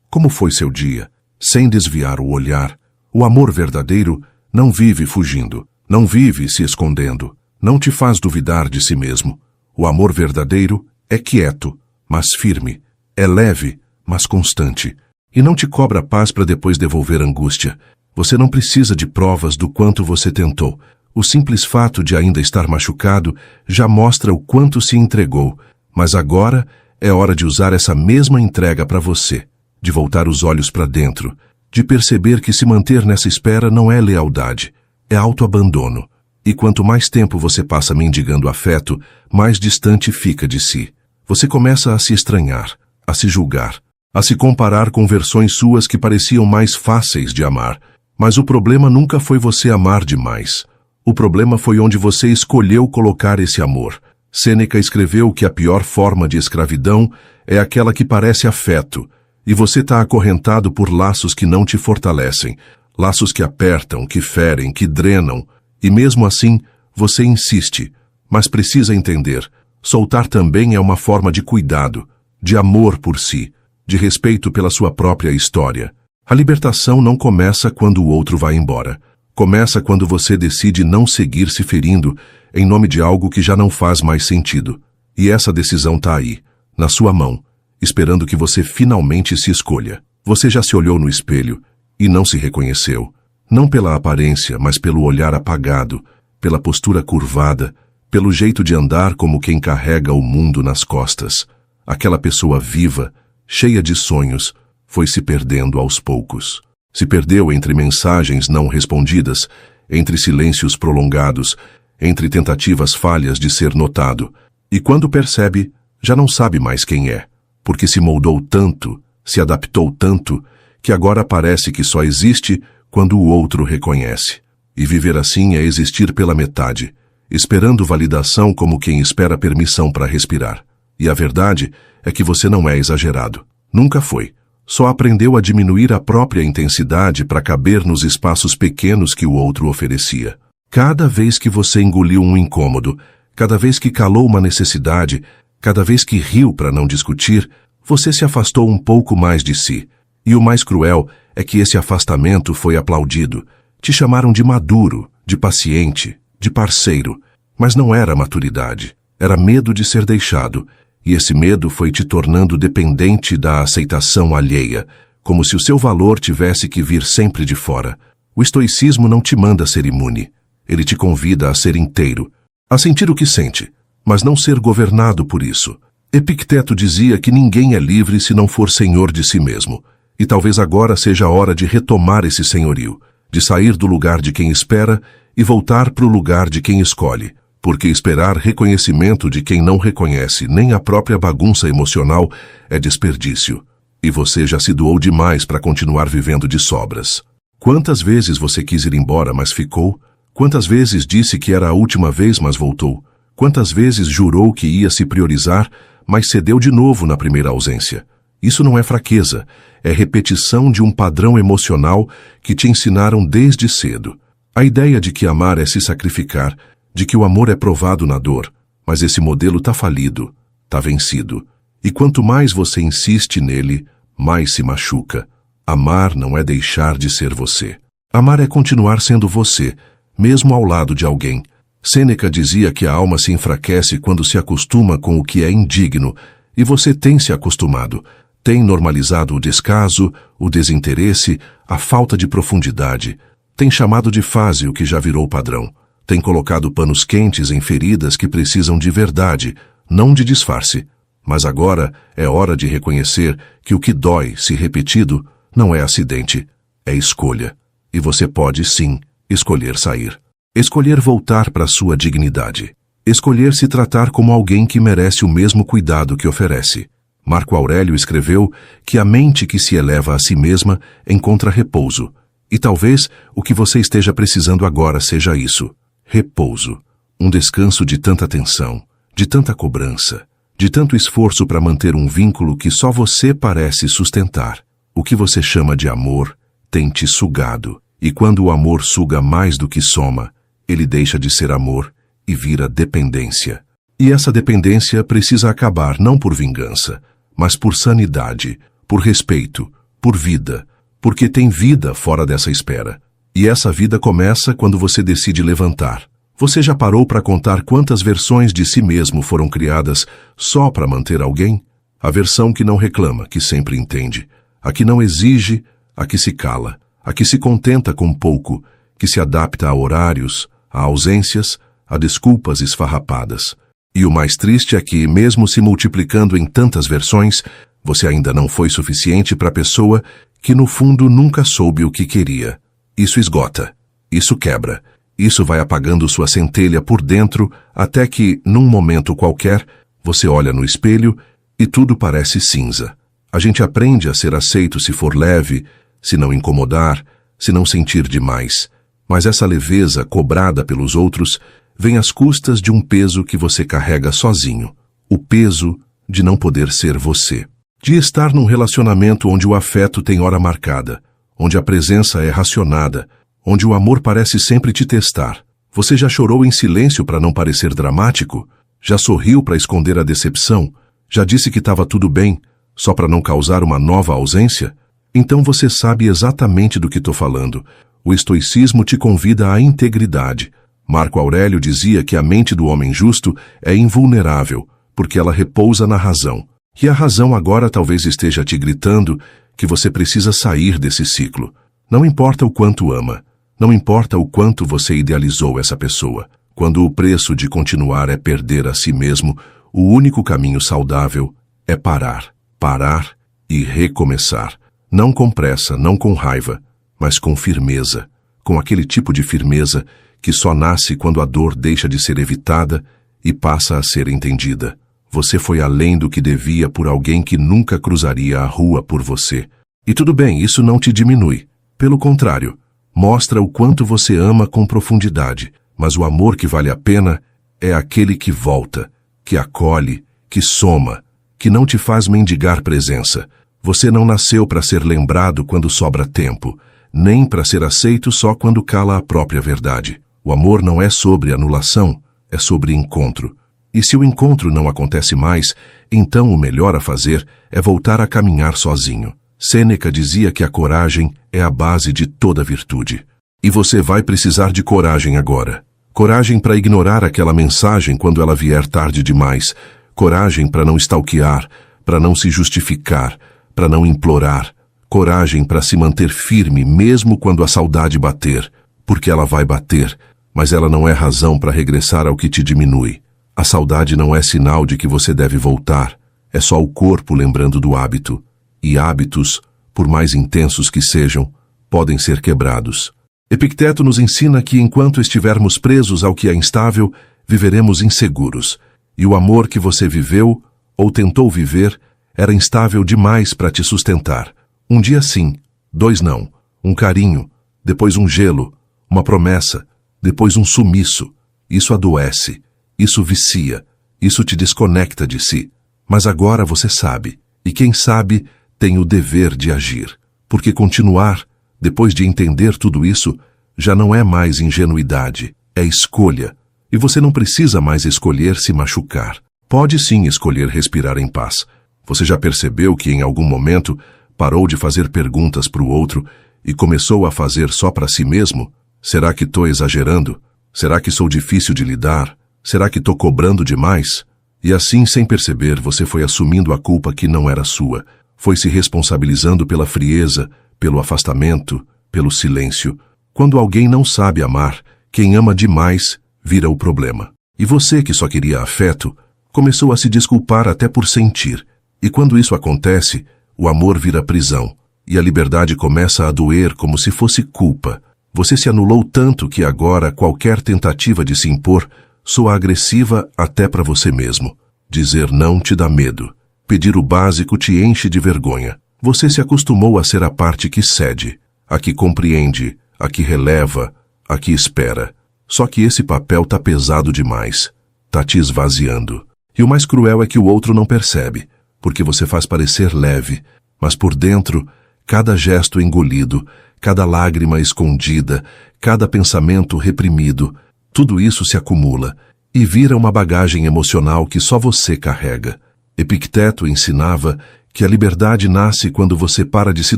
Como foi seu dia? Sem desviar o olhar. O amor verdadeiro não vive fugindo, não vive se escondendo, não te faz duvidar de si mesmo. O amor verdadeiro é quieto, mas firme. É leve, mas constante. E não te cobra paz para depois devolver angústia. Você não precisa de provas do quanto você tentou. O simples fato de ainda estar machucado já mostra o quanto se entregou. Mas agora é hora de usar essa mesma entrega para você. De voltar os olhos para dentro. De perceber que se manter nessa espera não é lealdade. É autoabandono. E quanto mais tempo você passa mendigando afeto, mais distante fica de si. Você começa a se estranhar, a se julgar, a se comparar com versões suas que pareciam mais fáceis de amar. Mas o problema nunca foi você amar demais. O problema foi onde você escolheu colocar esse amor. Sêneca escreveu que a pior forma de escravidão é aquela que parece afeto, e você está acorrentado por laços que não te fortalecem, laços que apertam, que ferem, que drenam, e mesmo assim você insiste, mas precisa entender, soltar também é uma forma de cuidado, de amor por si, de respeito pela sua própria história. A libertação não começa quando o outro vai embora. Começa quando você decide não seguir se ferindo em nome de algo que já não faz mais sentido. E essa decisão está aí, na sua mão, esperando que você finalmente se escolha. Você já se olhou no espelho e não se reconheceu. Não pela aparência, mas pelo olhar apagado, pela postura curvada, pelo jeito de andar como quem carrega o mundo nas costas. Aquela pessoa viva, cheia de sonhos, foi se perdendo aos poucos. Se perdeu entre mensagens não respondidas, entre silêncios prolongados, entre tentativas falhas de ser notado. E quando percebe, já não sabe mais quem é, porque se moldou tanto, se adaptou tanto, que agora parece que só existe quando o outro reconhece. E viver assim é existir pela metade, esperando validação como quem espera permissão para respirar. E a verdade é que você não é exagerado. Nunca foi. Só aprendeu a diminuir a própria intensidade para caber nos espaços pequenos que o outro oferecia. Cada vez que você engoliu um incômodo, cada vez que calou uma necessidade, cada vez que riu para não discutir, você se afastou um pouco mais de si. E o mais cruel é que esse afastamento foi aplaudido. Te chamaram de maduro, de paciente, de parceiro. Mas não era maturidade. Era medo de ser deixado. E esse medo foi te tornando dependente da aceitação alheia, como se o seu valor tivesse que vir sempre de fora. O estoicismo não te manda ser imune. Ele te convida a ser inteiro, a sentir o que sente, mas não ser governado por isso. Epicteto dizia que ninguém é livre se não for senhor de si mesmo. E talvez agora seja a hora de retomar esse senhorio, de sair do lugar de quem espera e voltar para o lugar de quem escolhe. Porque esperar reconhecimento de quem não reconhece nem a própria bagunça emocional é desperdício. E você já se doou demais para continuar vivendo de sobras. Quantas vezes você quis ir embora, mas ficou? Quantas vezes disse que era a última vez, mas voltou? Quantas vezes jurou que ia se priorizar, mas cedeu de novo na primeira ausência? Isso não é fraqueza, é repetição de um padrão emocional que te ensinaram desde cedo. A ideia de que amar é se sacrificar, de que o amor é provado na dor, mas esse modelo está falido, está vencido. E quanto mais você insiste nele, mais se machuca. Amar não é deixar de ser você. Amar é continuar sendo você, mesmo ao lado de alguém. Sêneca dizia que a alma se enfraquece quando se acostuma com o que é indigno, e você tem se acostumado, tem normalizado o descaso, o desinteresse, a falta de profundidade, tem chamado de fase o que já virou padrão. Tem colocado panos quentes em feridas que precisam de verdade, não de disfarce. Mas agora é hora de reconhecer que o que dói, se repetido, não é acidente, é escolha. E você pode, sim, escolher sair. Escolher voltar para sua dignidade. Escolher se tratar como alguém que merece o mesmo cuidado que oferece. Marco Aurélio escreveu que a mente que se eleva a si mesma encontra repouso. E talvez o que você esteja precisando agora seja isso. Repouso. Um descanso de tanta tensão, de tanta cobrança, de tanto esforço para manter um vínculo que só você parece sustentar. O que você chama de amor tem te sugado. E quando o amor suga mais do que soma, ele deixa de ser amor e vira dependência. E essa dependência precisa acabar não por vingança, mas por sanidade, por respeito, por vida, porque tem vida fora dessa espera. E essa vida começa quando você decide levantar. Você já parou para contar quantas versões de si mesmo foram criadas só para manter alguém? A versão que não reclama, que sempre entende. A que não exige, a que se cala. A que se contenta com pouco, que se adapta a horários, a ausências, a desculpas esfarrapadas. E o mais triste é que, mesmo se multiplicando em tantas versões, você ainda não foi suficiente para a pessoa que no fundo nunca soube o que queria. Isso esgota, isso quebra, isso vai apagando sua centelha por dentro até que, num momento qualquer, você olha no espelho e tudo parece cinza. A gente aprende a ser aceito se for leve, se não incomodar, se não sentir demais. Mas essa leveza cobrada pelos outros vem às custas de um peso que você carrega sozinho. O peso de não poder ser você. De estar num relacionamento onde o afeto tem hora marcada, onde a presença é racionada, onde o amor parece sempre te testar. Você já chorou em silêncio para não parecer dramático? Já sorriu para esconder a decepção? Já disse que estava tudo bem, só para não causar uma nova ausência? Então você sabe exatamente do que estou falando. O estoicismo te convida à integridade. Marco Aurélio dizia que a mente do homem justo é invulnerável, porque ela repousa na razão. E a razão agora talvez esteja te gritando que você precisa sair desse ciclo. Não importa o quanto ama, não importa o quanto você idealizou essa pessoa. Quando o preço de continuar é perder a si mesmo, o único caminho saudável é parar. Parar e recomeçar. Não com pressa, não com raiva, mas com firmeza. Com aquele tipo de firmeza que só nasce quando a dor deixa de ser evitada e passa a ser entendida. Você foi além do que devia por alguém que nunca cruzaria a rua por você. E tudo bem, isso não te diminui. Pelo contrário, mostra o quanto você ama com profundidade. Mas o amor que vale a pena é aquele que volta, que acolhe, que soma, que não te faz mendigar presença. Você não nasceu para ser lembrado quando sobra tempo, nem para ser aceito só quando cala a própria verdade. O amor não é sobre anulação, é sobre encontro. E se o encontro não acontece mais, então o melhor a fazer é voltar a caminhar sozinho. Sêneca dizia que a coragem é a base de toda virtude. E você vai precisar de coragem agora. Coragem para ignorar aquela mensagem quando ela vier tarde demais. Coragem para não stalkear, para não se justificar, para não implorar. Coragem para se manter firme mesmo quando a saudade bater, porque ela vai bater, mas ela não é razão para regressar ao que te diminui. A saudade não é sinal de que você deve voltar, é só o corpo lembrando do hábito. E hábitos, por mais intensos que sejam, podem ser quebrados. Epicteto nos ensina que enquanto estivermos presos ao que é instável, viveremos inseguros. E o amor que você viveu, ou tentou viver, era instável demais para te sustentar. Um dia sim, 2 não. Um carinho, depois um gelo, uma promessa, depois um sumiço. Isso adoece, isso vicia, isso te desconecta de si. Mas agora você sabe, e quem sabe tem o dever de agir. Porque continuar, depois de entender tudo isso, já não é mais ingenuidade, é escolha. E você não precisa mais escolher se machucar. Pode sim escolher respirar em paz. Você já percebeu que em algum momento parou de fazer perguntas para o outro e começou a fazer só para si mesmo? Será que estou exagerando? Será que sou difícil de lidar? Será que estou cobrando demais? E assim, sem perceber, você foi assumindo a culpa que não era sua. Foi se responsabilizando pela frieza, pelo afastamento, pelo silêncio. Quando alguém não sabe amar, quem ama demais vira o problema. E você que só queria afeto, Começou a se desculpar até por sentir. E quando isso acontece, o amor vira prisão. E a liberdade começa a doer como se fosse culpa. Você se anulou tanto que agora qualquer tentativa de se impor soa agressiva até para você mesmo. Dizer não te dá medo. Pedir o básico te enche de vergonha. Você se acostumou a ser a parte que cede, a que compreende, a que releva, a que espera. Só que esse papel tá pesado demais. Tá te esvaziando. E o mais cruel é que o outro não percebe, porque você faz parecer leve, mas por dentro, cada gesto engolido, cada lágrima escondida, cada pensamento reprimido, tudo isso se acumula e vira uma bagagem emocional que só você carrega. Epicteto ensinava que a liberdade nasce quando você para de se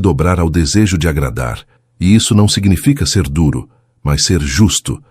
dobrar ao desejo de agradar. E isso não significa ser duro, mas ser justo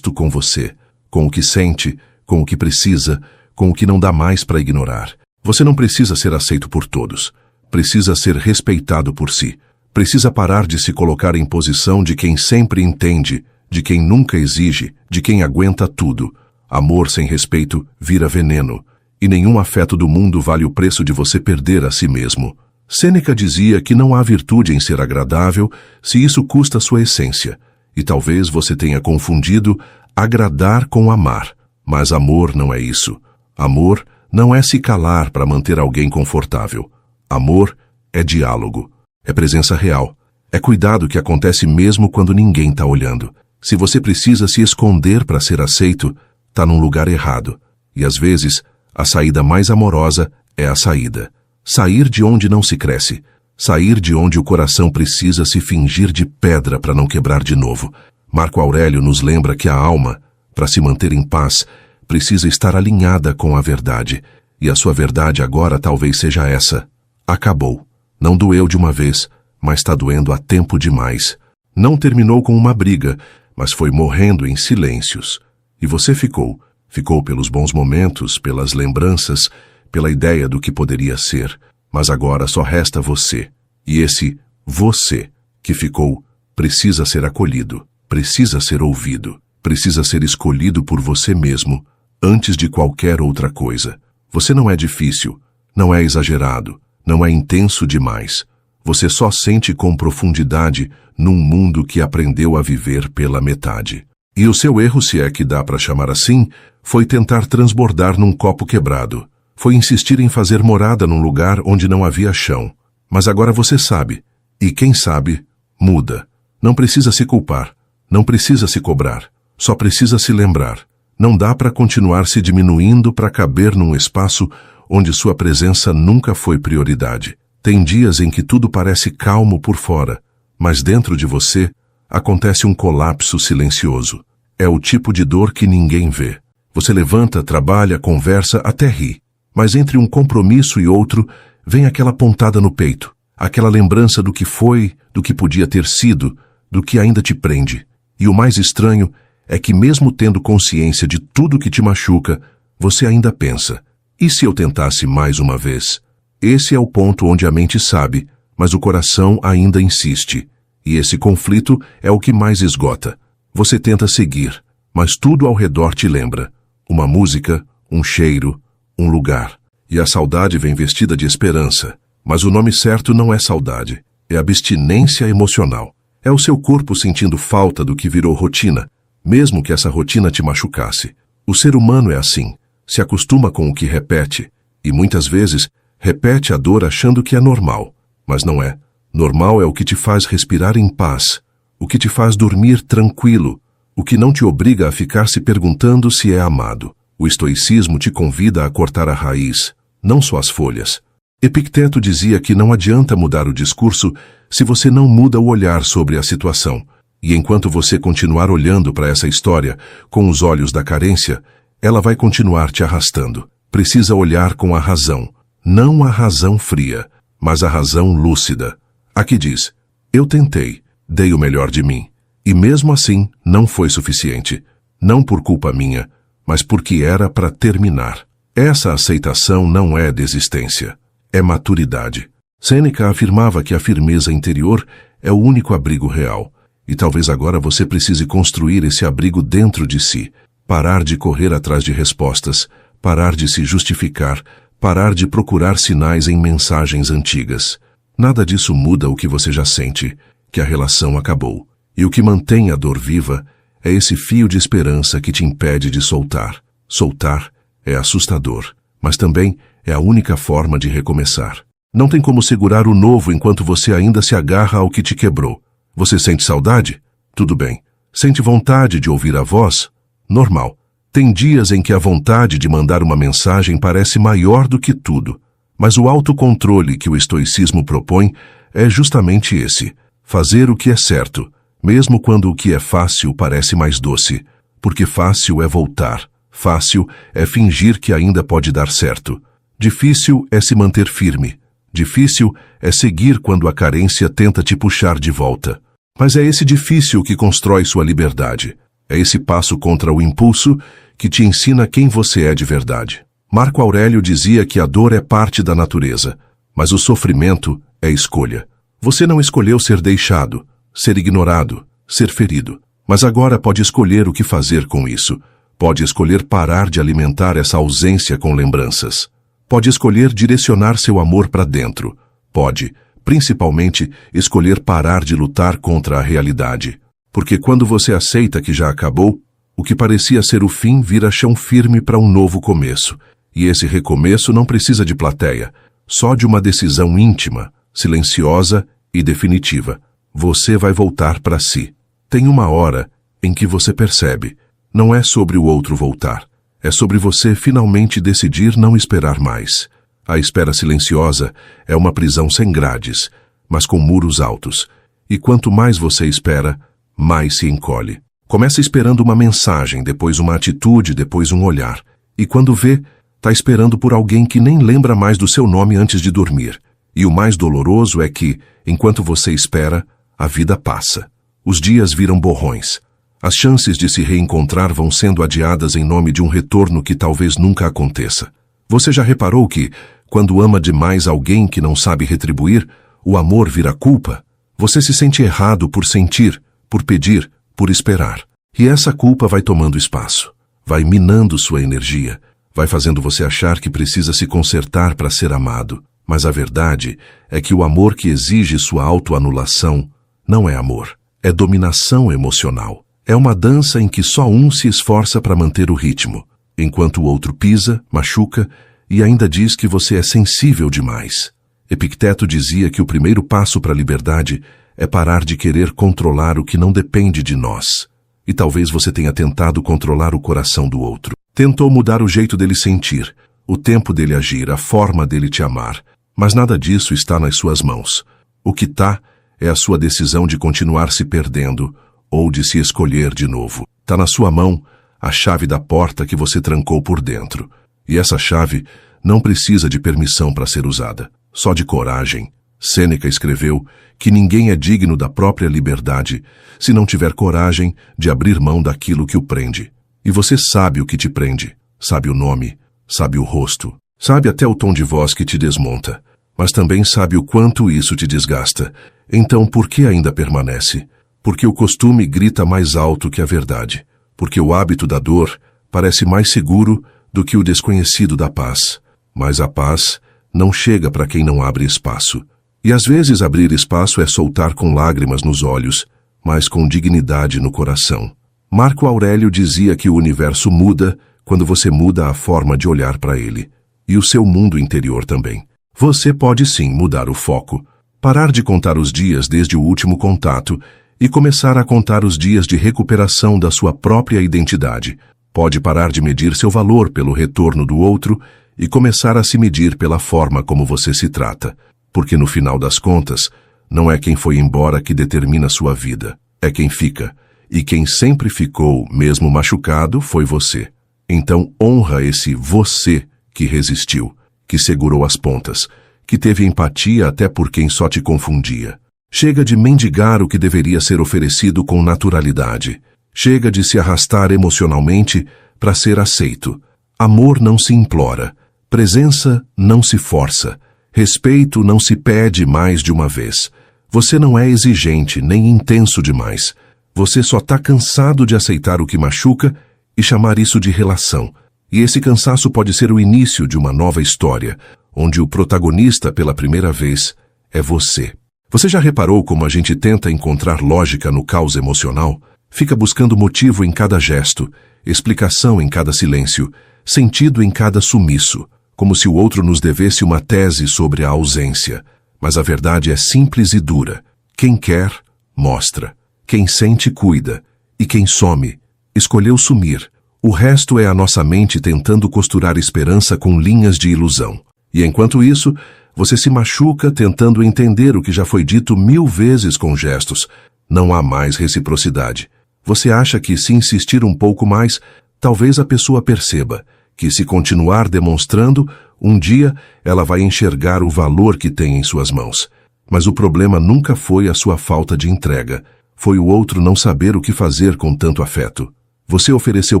com você, com o que sente, com o que precisa, com o que não dá mais para ignorar. Você não precisa ser aceito por todos. Precisa ser respeitado por si. Precisa parar de se colocar em posição de quem sempre entende, de quem nunca exige, de quem aguenta tudo. Amor sem respeito vira veneno. E nenhum afeto do mundo vale o preço de você perder a si mesmo. Sêneca dizia que não há virtude em ser agradável se isso custa sua essência. E talvez você tenha confundido agradar com amar. Mas amor não é isso. Amor não é se calar para manter alguém confortável. Amor é diálogo. É presença real. É cuidado que acontece mesmo quando ninguém está olhando. Se você precisa se esconder para ser aceito, está num lugar errado. E às vezes, a saída mais amorosa é a saída. Sair de onde não se cresce. Sair de onde o coração precisa se fingir de pedra para não quebrar de novo. Marco Aurélio nos lembra que a alma, para se manter em paz, precisa estar alinhada com a verdade. E a sua verdade agora talvez seja essa. Acabou. Não doeu de uma vez, mas está doendo há tempo demais. Não terminou com uma briga, mas foi morrendo em silêncios. E você ficou. Ficou pelos bons momentos, pelas lembranças, pela ideia do que poderia ser. Mas agora só resta você. E esse você que ficou precisa ser acolhido, precisa ser ouvido, precisa ser escolhido por você mesmo antes de qualquer outra coisa. Você não é difícil, não é exagerado, não é intenso demais. Você só sente com profundidade num mundo que aprendeu a viver pela metade. E o seu erro, se é que dá para chamar assim, foi tentar transbordar num copo quebrado. Foi insistir em fazer morada num lugar onde não havia chão. Mas agora você sabe. E quem sabe, muda. Não precisa se culpar. Não precisa se cobrar. Só precisa se lembrar. Não dá para continuar se diminuindo para caber num espaço onde sua presença nunca foi prioridade. Tem dias em que tudo parece calmo por fora, mas dentro de você acontece um colapso silencioso. É o tipo de dor que ninguém vê. Você levanta, trabalha, conversa, até ri. Mas entre um compromisso e outro, vem aquela pontada no peito, aquela lembrança do que foi, do que podia ter sido, do que ainda te prende. E o mais estranho é que mesmo tendo consciência de tudo que te machuca, você ainda pensa, e se eu tentasse mais uma vez? Esse é o ponto onde a mente sabe, mas o coração ainda insiste. E esse conflito é o que mais esgota. Você tenta seguir, mas tudo ao redor te lembra. Uma música, um cheiro, um lugar. E a saudade vem vestida de esperança. Mas o nome certo não é saudade. É abstinência emocional. É o seu corpo sentindo falta do que virou rotina, mesmo que essa rotina te machucasse. O ser humano é assim. Se acostuma com o que repete. E muitas vezes, repete a dor achando que é normal. Mas não é. Normal é o que te faz respirar em paz. O que te faz dormir tranquilo. O que não te obriga a ficar se perguntando se é amado. O estoicismo te convida a cortar a raiz, não só as folhas. Epicteto dizia que não adianta mudar o discurso se você não muda o olhar sobre a situação. E enquanto você continuar olhando para essa história com os olhos da carência, ela vai continuar te arrastando. Precisa olhar com a razão, não a razão fria, mas a razão lúcida. Aqui diz, eu tentei, dei o melhor de mim, e mesmo assim não foi suficiente. Não por culpa minha, mas porque era para terminar. Essa aceitação não é desistência, é maturidade. Sêneca afirmava que a firmeza interior é o único abrigo real, e talvez agora você precise construir esse abrigo dentro de si, parar de correr atrás de respostas, parar de se justificar, parar de procurar sinais em mensagens antigas. Nada disso muda o que você já sente, que a relação acabou. E o que mantém a dor viva é esse fio de esperança que te impede de soltar. Soltar é assustador, mas também é a única forma de recomeçar. Não tem como segurar o novo enquanto você ainda se agarra ao que te quebrou. Você sente saudade? Tudo bem. Sente vontade de ouvir a voz? Normal. Tem dias em que a vontade de mandar uma mensagem parece maior do que tudo. Mas o autocontrole que o estoicismo propõe é justamente esse: fazer o que é certo, mesmo quando o que é fácil parece mais doce. Porque fácil é voltar. Fácil é fingir que ainda pode dar certo. Difícil é se manter firme. Difícil é seguir quando a carência tenta te puxar de volta. Mas é esse difícil que constrói sua liberdade. É esse passo contra o impulso que te ensina quem você é de verdade. Marco Aurélio dizia que a dor é parte da natureza, mas o sofrimento é escolha. Você não escolheu ser deixado, ser ignorado, ser ferido, mas agora pode escolher o que fazer com isso. Pode escolher parar de alimentar essa ausência com lembranças. Pode escolher direcionar seu amor para dentro. Pode, principalmente, escolher parar de lutar contra a realidade. Porque quando você aceita que já acabou, o que parecia ser o fim vira chão firme para um novo começo. E esse recomeço não precisa de plateia, só de uma decisão íntima, silenciosa e definitiva. Você vai voltar para si. Tem uma hora em que você percebe. Não é sobre o outro voltar. É sobre você finalmente decidir não esperar mais. A espera silenciosa é uma prisão sem grades, mas com muros altos. E quanto mais você espera, mais se encolhe. Começa esperando uma mensagem, depois uma atitude, depois um olhar. E quando vê, está esperando por alguém que nem lembra mais do seu nome antes de dormir. E o mais doloroso é que, enquanto você espera, a vida passa. Os dias viram borrões. As chances de se reencontrar vão sendo adiadas em nome de um retorno que talvez nunca aconteça. Você já reparou que, quando ama demais alguém que não sabe retribuir, o amor vira culpa? Você se sente errado por sentir, por pedir, por esperar. E essa culpa vai tomando espaço, vai minando sua energia, vai fazendo você achar que precisa se consertar para ser amado. Mas a verdade é que o amor que exige sua autoanulação não é amor, é dominação emocional. É uma dança em que só um se esforça para manter o ritmo, enquanto o outro pisa, machuca e ainda diz que você é sensível demais. Epicteto dizia que o primeiro passo para a liberdade é parar de querer controlar o que não depende de nós. E talvez você tenha tentado controlar o coração do outro. Tentou mudar o jeito dele sentir, o tempo dele agir, a forma dele te amar. Mas nada disso está nas suas mãos. O que está é a sua decisão de continuar se perdendo ou de se escolher de novo. Está na sua mão a chave da porta que você trancou por dentro. E essa chave não precisa de permissão para ser usada, só de coragem. Sêneca escreveu que ninguém é digno da própria liberdade se não tiver coragem de abrir mão daquilo que o prende. E você sabe o que te prende, sabe o nome, sabe o rosto, sabe até o tom de voz que te desmonta, mas também sabe o quanto isso te desgasta. Então por que ainda permanece? Porque o costume grita mais alto que a verdade, porque o hábito da dor parece mais seguro do que o desconhecido da paz. Mas a paz não chega para quem não abre espaço. E às vezes abrir espaço é soltar com lágrimas nos olhos, mas com dignidade no coração. Marco Aurélio dizia que o universo muda quando você muda a forma de olhar para ele. E o seu mundo interior também. Você pode sim mudar o foco, parar de contar os dias desde o último contato e começar a contar os dias de recuperação da sua própria identidade. Pode parar de medir seu valor pelo retorno do outro e começar a se medir pela forma como você se trata. Porque no final das contas, não é quem foi embora que determina sua vida, é quem fica. E quem sempre ficou, mesmo machucado, foi você. Então honra esse você que resistiu, que segurou as pontas, que teve empatia até por quem só te confundia. Chega de mendigar o que deveria ser oferecido com naturalidade. Chega de se arrastar emocionalmente para ser aceito. Amor não se implora. Presença não se força. Respeito não se pede mais de uma vez. Você não é exigente nem intenso demais. Você só está cansado de aceitar o que machuca e chamar isso de relação. E esse cansaço pode ser o início de uma nova história, onde o protagonista pela primeira vez é você. Você já reparou como a gente tenta encontrar lógica no caos emocional? Fica buscando motivo em cada gesto, explicação em cada silêncio, sentido em cada sumiço, como se o outro nos devesse uma tese sobre a ausência. Mas a verdade é simples e dura. Quem quer, mostra. Quem sente, cuida. E quem some, escolheu sumir. O resto é a nossa mente tentando costurar esperança com linhas de ilusão. E enquanto isso, você se machuca tentando entender o que já foi dito 1000 vezes com gestos. Não há mais reciprocidade. Você acha que, se insistir um pouco mais, talvez a pessoa perceba que, se continuar demonstrando, um dia ela vai enxergar o valor que tem em suas mãos. Mas o problema nunca foi a sua falta de entrega. Foi o outro não saber o que fazer com tanto afeto. Você ofereceu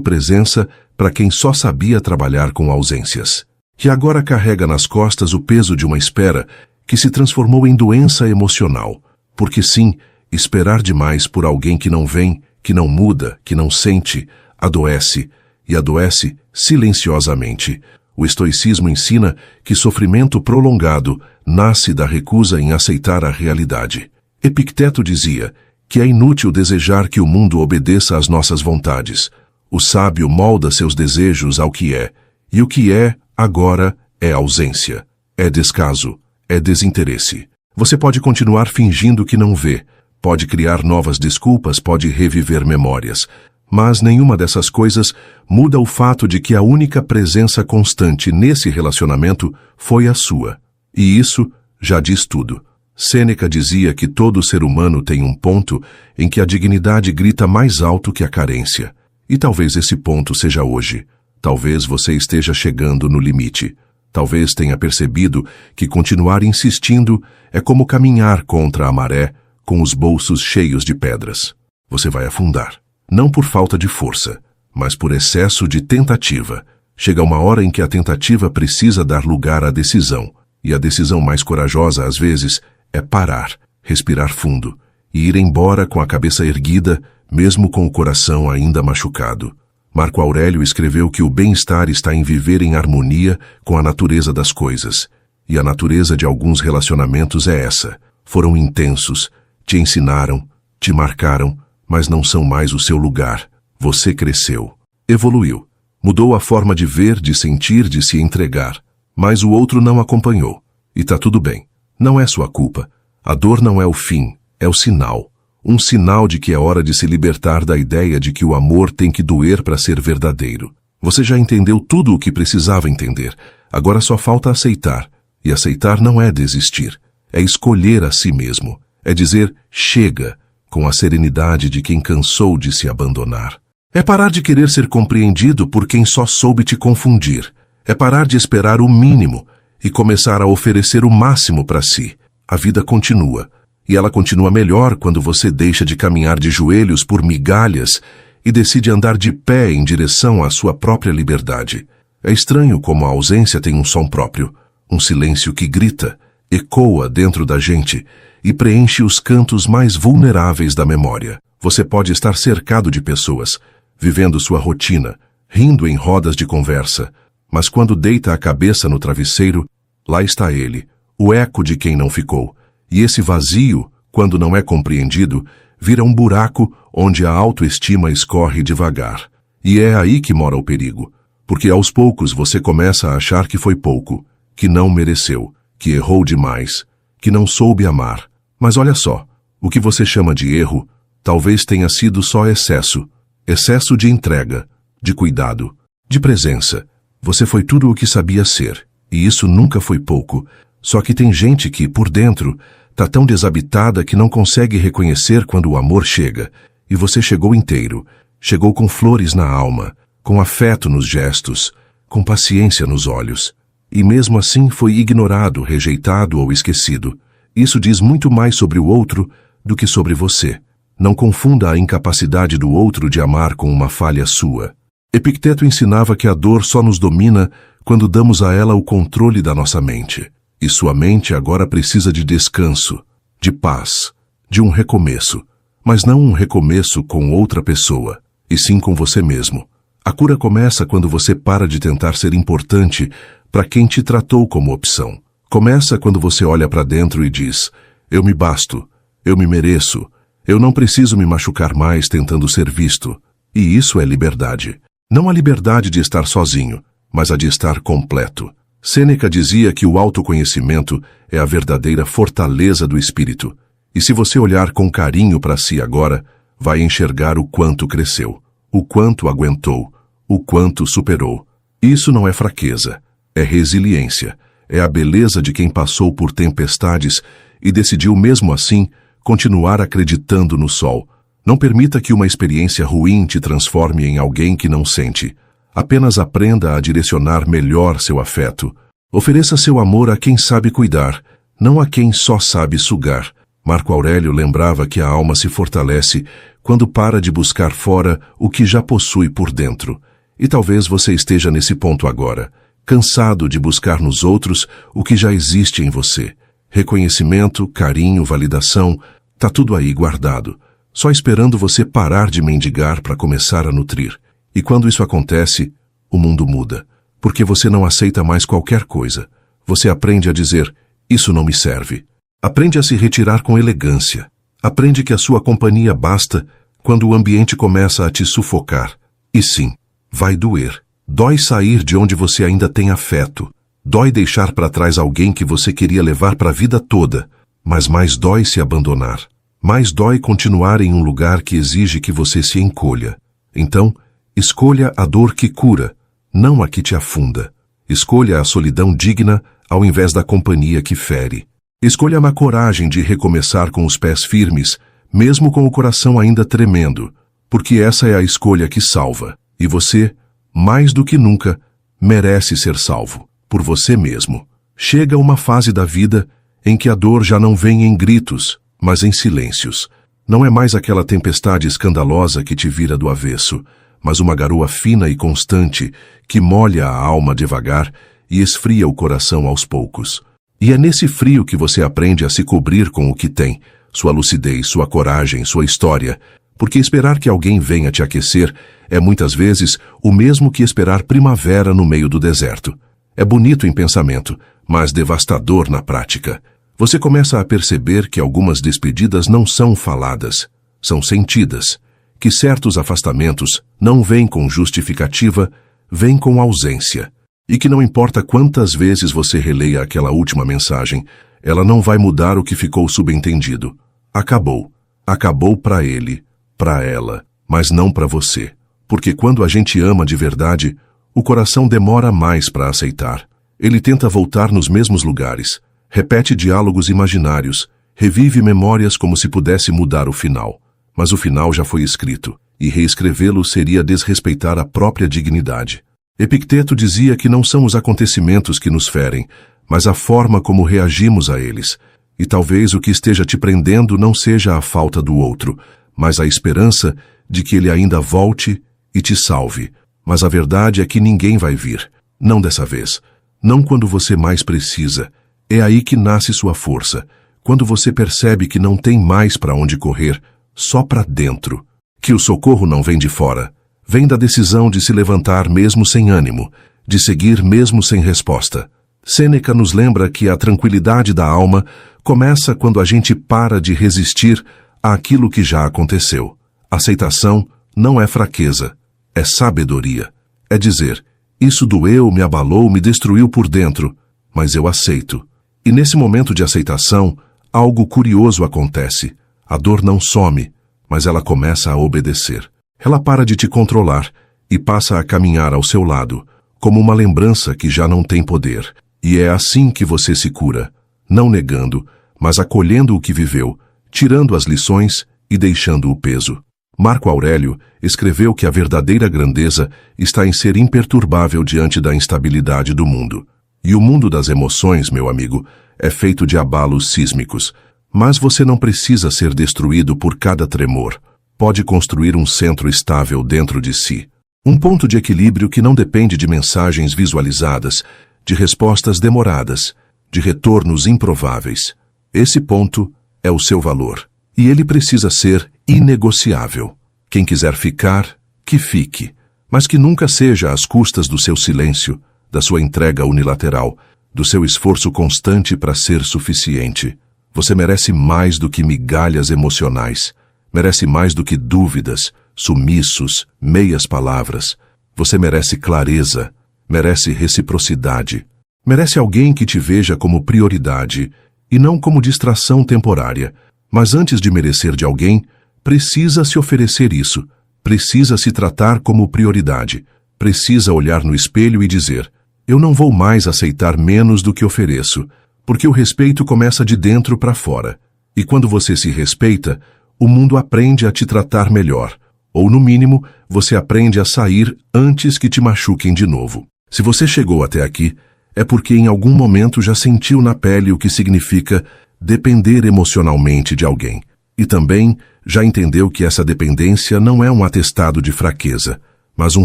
presença para quem só sabia trabalhar com ausências. E agora carrega nas costas o peso de uma espera que se transformou em doença emocional. Porque sim, esperar demais por alguém que não vem, que não muda, que não sente, adoece, e adoece silenciosamente. O estoicismo ensina que sofrimento prolongado nasce da recusa em aceitar a realidade. Epicteto dizia que é inútil desejar que o mundo obedeça às nossas vontades. O sábio molda seus desejos ao que é, e o que é, agora, é ausência, é descaso, é desinteresse. Você pode continuar fingindo que não vê, pode criar novas desculpas, pode reviver memórias, mas nenhuma dessas coisas muda o fato de que a única presença constante nesse relacionamento foi a sua. E isso já diz tudo. Sêneca dizia que todo ser humano tem um ponto em que a dignidade grita mais alto que a carência. E talvez esse ponto seja hoje. Talvez você esteja chegando no limite. Talvez tenha percebido que continuar insistindo é como caminhar contra a maré com os bolsos cheios de pedras. Você vai afundar. Não por falta de força, mas por excesso de tentativa. Chega uma hora em que a tentativa precisa dar lugar à decisão. E a decisão mais corajosa, às vezes, é parar, respirar fundo e ir embora com a cabeça erguida, mesmo com o coração ainda machucado. Marco Aurélio escreveu que o bem-estar está em viver em harmonia com a natureza das coisas. E a natureza de alguns relacionamentos é essa. Foram intensos, te ensinaram, te marcaram, mas não são mais o seu lugar. Você cresceu, evoluiu, mudou a forma de ver, de sentir, de se entregar. Mas o outro não acompanhou. E tá tudo bem. Não é sua culpa. A dor não é o fim, é o sinal. Um sinal de que é hora de se libertar da ideia de que o amor tem que doer para ser verdadeiro. Você já entendeu tudo o que precisava entender. Agora só falta aceitar. E aceitar não é desistir. É escolher a si mesmo. É dizer chega, com a serenidade de quem cansou de se abandonar. É parar de querer ser compreendido por quem só soube te confundir. É parar de esperar o mínimo e começar a oferecer o máximo para si. A vida continua. E ela continua melhor quando você deixa de caminhar de joelhos por migalhas e decide andar de pé em direção à sua própria liberdade. É estranho como a ausência tem um som próprio, um silêncio que grita, ecoa dentro da gente e preenche os cantos mais vulneráveis da memória. Você pode estar cercado de pessoas, vivendo sua rotina, rindo em rodas de conversa, mas quando deita a cabeça no travesseiro, lá está ele, o eco de quem não ficou. E esse vazio, quando não é compreendido, vira um buraco onde a autoestima escorre devagar. E é aí que mora o perigo, porque aos poucos você começa a achar que foi pouco, que não mereceu, que errou demais, que não soube amar. Mas olha só, o que você chama de erro, talvez tenha sido só excesso. Excesso de entrega, de cuidado, de presença. Você foi tudo o que sabia ser, e isso nunca foi pouco. Só que tem gente que, por dentro, tá tão desabitada que não consegue reconhecer quando o amor chega. E você chegou inteiro. Chegou com flores na alma, com afeto nos gestos, com paciência nos olhos. E mesmo assim foi ignorado, rejeitado ou esquecido. Isso diz muito mais sobre o outro do que sobre você. Não confunda a incapacidade do outro de amar com uma falha sua. Epicteto ensinava que a dor só nos domina quando damos a ela o controle da nossa mente. E sua mente agora precisa de descanso, de paz, de um recomeço. Mas não um recomeço com outra pessoa, e sim com você mesmo. A cura começa quando você para de tentar ser importante para quem te tratou como opção. Começa quando você olha para dentro e diz: eu me basto, eu me mereço, eu não preciso me machucar mais tentando ser visto. E isso é liberdade. Não a liberdade de estar sozinho, mas a de estar completo. Sêneca dizia que o autoconhecimento é a verdadeira fortaleza do espírito. E se você olhar com carinho para si agora, vai enxergar o quanto cresceu, o quanto aguentou, o quanto superou. Isso não é fraqueza, é resiliência. É a beleza de quem passou por tempestades e decidiu mesmo assim continuar acreditando no sol. Não permita que uma experiência ruim te transforme em alguém que não sente. Apenas aprenda a direcionar melhor seu afeto. Ofereça seu amor a quem sabe cuidar, não a quem só sabe sugar. Marco Aurélio lembrava que a alma se fortalece quando para de buscar fora o que já possui por dentro. E talvez você esteja nesse ponto agora, cansado de buscar nos outros o que já existe em você. Reconhecimento, carinho, validação, tá tudo aí guardado, só esperando você parar de mendigar para começar a nutrir. E quando isso acontece, o mundo muda, porque você não aceita mais qualquer coisa. Você aprende a dizer: isso não me serve. Aprende a se retirar com elegância. Aprende que a sua companhia basta quando o ambiente começa a te sufocar. E sim, vai doer. Dói sair de onde você ainda tem afeto. Dói deixar para trás alguém que você queria levar para a vida toda. Mas mais dói se abandonar. Mais dói continuar em um lugar que exige que você se encolha. Então, escolha a dor que cura, não a que te afunda. Escolha a solidão digna ao invés da companhia que fere. Escolha a coragem de recomeçar com os pés firmes, mesmo com o coração ainda tremendo, porque essa é a escolha que salva. E você, mais do que nunca, merece ser salvo, por você mesmo. Chega uma fase da vida em que a dor já não vem em gritos, mas em silêncios. Não é mais aquela tempestade escandalosa que te vira do avesso, mas uma garoa fina e constante que molha a alma devagar e esfria o coração aos poucos. E é nesse frio que você aprende a se cobrir com o que tem, sua lucidez, sua coragem, sua história, porque esperar que alguém venha te aquecer é muitas vezes o mesmo que esperar primavera no meio do deserto. É bonito em pensamento, mas devastador na prática. Você começa a perceber que algumas despedidas não são faladas, são sentidas, que certos afastamentos não vêm com justificativa, vêm com ausência, e que não importa quantas vezes você releia aquela última mensagem, ela não vai mudar o que ficou subentendido. Acabou. Acabou para ele, para ela, mas não para você. Porque quando a gente ama de verdade, o coração demora mais para aceitar. Ele tenta voltar nos mesmos lugares, repete diálogos imaginários, revive memórias como se pudesse mudar o final. Mas o final já foi escrito, e reescrevê-lo seria desrespeitar a própria dignidade. Epicteto dizia que não são os acontecimentos que nos ferem, mas a forma como reagimos a eles. E talvez o que esteja te prendendo não seja a falta do outro, mas a esperança de que ele ainda volte e te salve. Mas a verdade é que ninguém vai vir. Não dessa vez. Não quando você mais precisa. É aí que nasce sua força. Quando você percebe que não tem mais para onde correr, só para dentro. Que o socorro não vem de fora. Vem da decisão de se levantar mesmo sem ânimo, de seguir mesmo sem resposta. Sêneca nos lembra que a tranquilidade da alma começa quando a gente para de resistir àquilo que já aconteceu. Aceitação não é fraqueza, é sabedoria. É dizer: isso doeu, me abalou, me destruiu por dentro, mas eu aceito. E nesse momento de aceitação, algo curioso acontece. A dor não some, mas ela começa a obedecer. Ela para de te controlar e passa a caminhar ao seu lado, como uma lembrança que já não tem poder. E é assim que você se cura, não negando, mas acolhendo o que viveu, tirando as lições e deixando o peso. Marco Aurélio escreveu que a verdadeira grandeza está em ser imperturbável diante da instabilidade do mundo. E o mundo das emoções, meu amigo, é feito de abalos sísmicos. Mas você não precisa ser destruído por cada tremor. Pode construir um centro estável dentro de si. Um ponto de equilíbrio que não depende de mensagens visualizadas, de respostas demoradas, de retornos improváveis. Esse ponto é o seu valor. E ele precisa ser inegociável. Quem quiser ficar, que fique. mas que nunca seja às custas do seu silêncio, da sua entrega unilateral, do seu esforço constante para ser suficiente. Você merece mais do que migalhas emocionais, merece mais do que dúvidas, sumiços, meias palavras. Você merece clareza, merece reciprocidade, merece alguém que te veja como prioridade e não como distração temporária. Mas antes de merecer de alguém, precisa se oferecer isso, precisa se tratar como prioridade, precisa olhar no espelho e dizer: eu não vou mais aceitar menos do que ofereço, porque o respeito começa de dentro para fora. E quando você se respeita, o mundo aprende a te tratar melhor, ou no mínimo, você aprende a sair antes que te machuquem de novo. Se você chegou até aqui, é porque em algum momento já sentiu na pele o que significa depender emocionalmente de alguém. E também já entendeu que essa dependência não é um atestado de fraqueza, mas um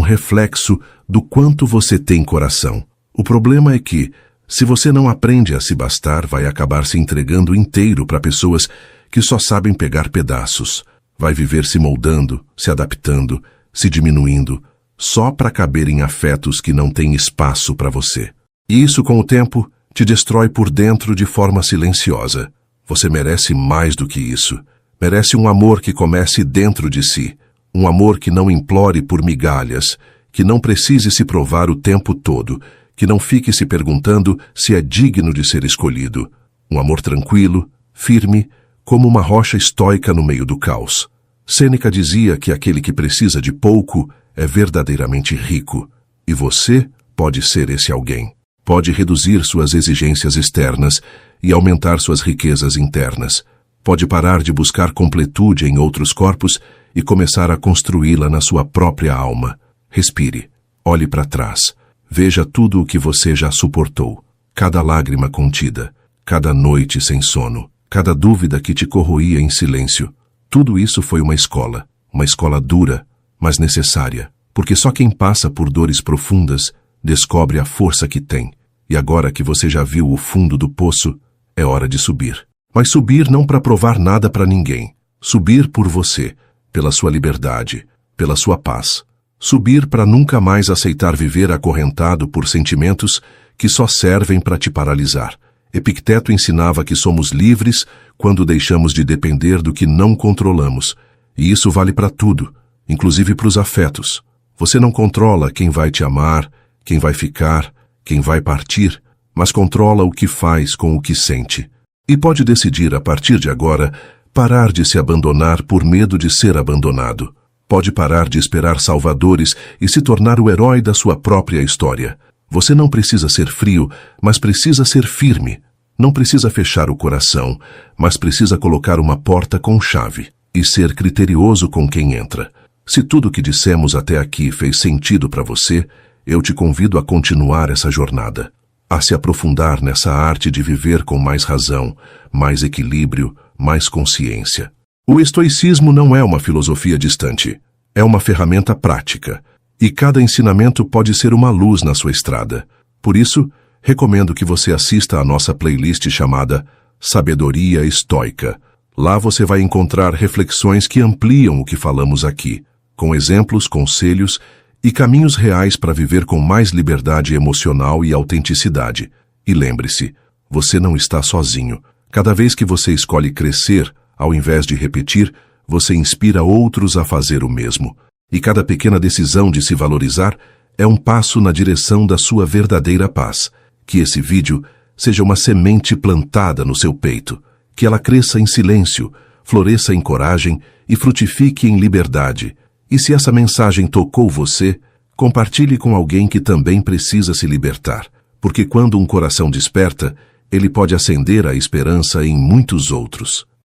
reflexo do quanto você tem coração. O problema é que, se você não aprende a se bastar, vai acabar se entregando inteiro para pessoas que só sabem pegar pedaços. Vai viver se moldando, se adaptando, se diminuindo, só para caber em afetos que não têm espaço para você. E isso, com o tempo, te destrói por dentro de forma silenciosa. Você merece mais do que isso. Merece um amor que comece dentro de si. Um amor que não implore por migalhas, que não precise se provar o tempo todo, que não fique se perguntando se é digno de ser escolhido. Um amor tranquilo, firme, como uma rocha estoica no meio do caos. Sêneca dizia que aquele que precisa de pouco é verdadeiramente rico. E você pode ser esse alguém. Pode reduzir suas exigências externas e aumentar suas riquezas internas. Pode parar de buscar completude em outros corpos e começar a construí-la na sua própria alma. Respire, olhe para trás, veja tudo o que você já suportou. Cada lágrima contida, cada noite sem sono, cada dúvida que te corroía em silêncio. Tudo isso foi uma escola dura, mas necessária, porque só quem passa por dores profundas descobre a força que tem. E agora que você já viu o fundo do poço, é hora de subir. Mas subir não para provar nada para ninguém. Subir por você, pela sua liberdade, pela sua paz. Subir para nunca mais aceitar viver acorrentado por sentimentos que só servem para te paralisar. Epicteto ensinava que somos livres quando deixamos de depender do que não controlamos. E isso vale para tudo, inclusive para os afetos. Você não controla quem vai te amar, quem vai ficar, quem vai partir, mas controla o que faz com o que sente. E pode decidir, a partir de agora, parar de se abandonar por medo de ser abandonado. Pode parar de esperar salvadores e se tornar o herói da sua própria história. Você não precisa ser frio, mas precisa ser firme. Não precisa fechar o coração, mas precisa colocar uma porta com chave e ser criterioso com quem entra. Se tudo o que dissemos até aqui fez sentido para você, eu te convido a continuar essa jornada, a se aprofundar nessa arte de viver com mais razão, mais equilíbrio, mais consciência. O estoicismo não é uma filosofia distante, é uma ferramenta prática, e cada ensinamento pode ser uma luz na sua estrada. Por isso, recomendo que você assista à nossa playlist chamada Sabedoria Estoica. Lá você vai encontrar reflexões que ampliam o que falamos aqui, com exemplos, conselhos e caminhos reais para viver com mais liberdade emocional e autenticidade. E lembre-se, você não está sozinho. Cada vez que você escolhe crescer, ao invés de repetir, você inspira outros a fazer o mesmo. E cada pequena decisão de se valorizar é um passo na direção da sua verdadeira paz. Que esse vídeo seja uma semente plantada no seu peito, que ela cresça em silêncio, floresça em coragem e frutifique em liberdade. E se essa mensagem tocou você, compartilhe com alguém que também precisa se libertar, porque quando um coração desperta, ele pode acender a esperança em muitos outros.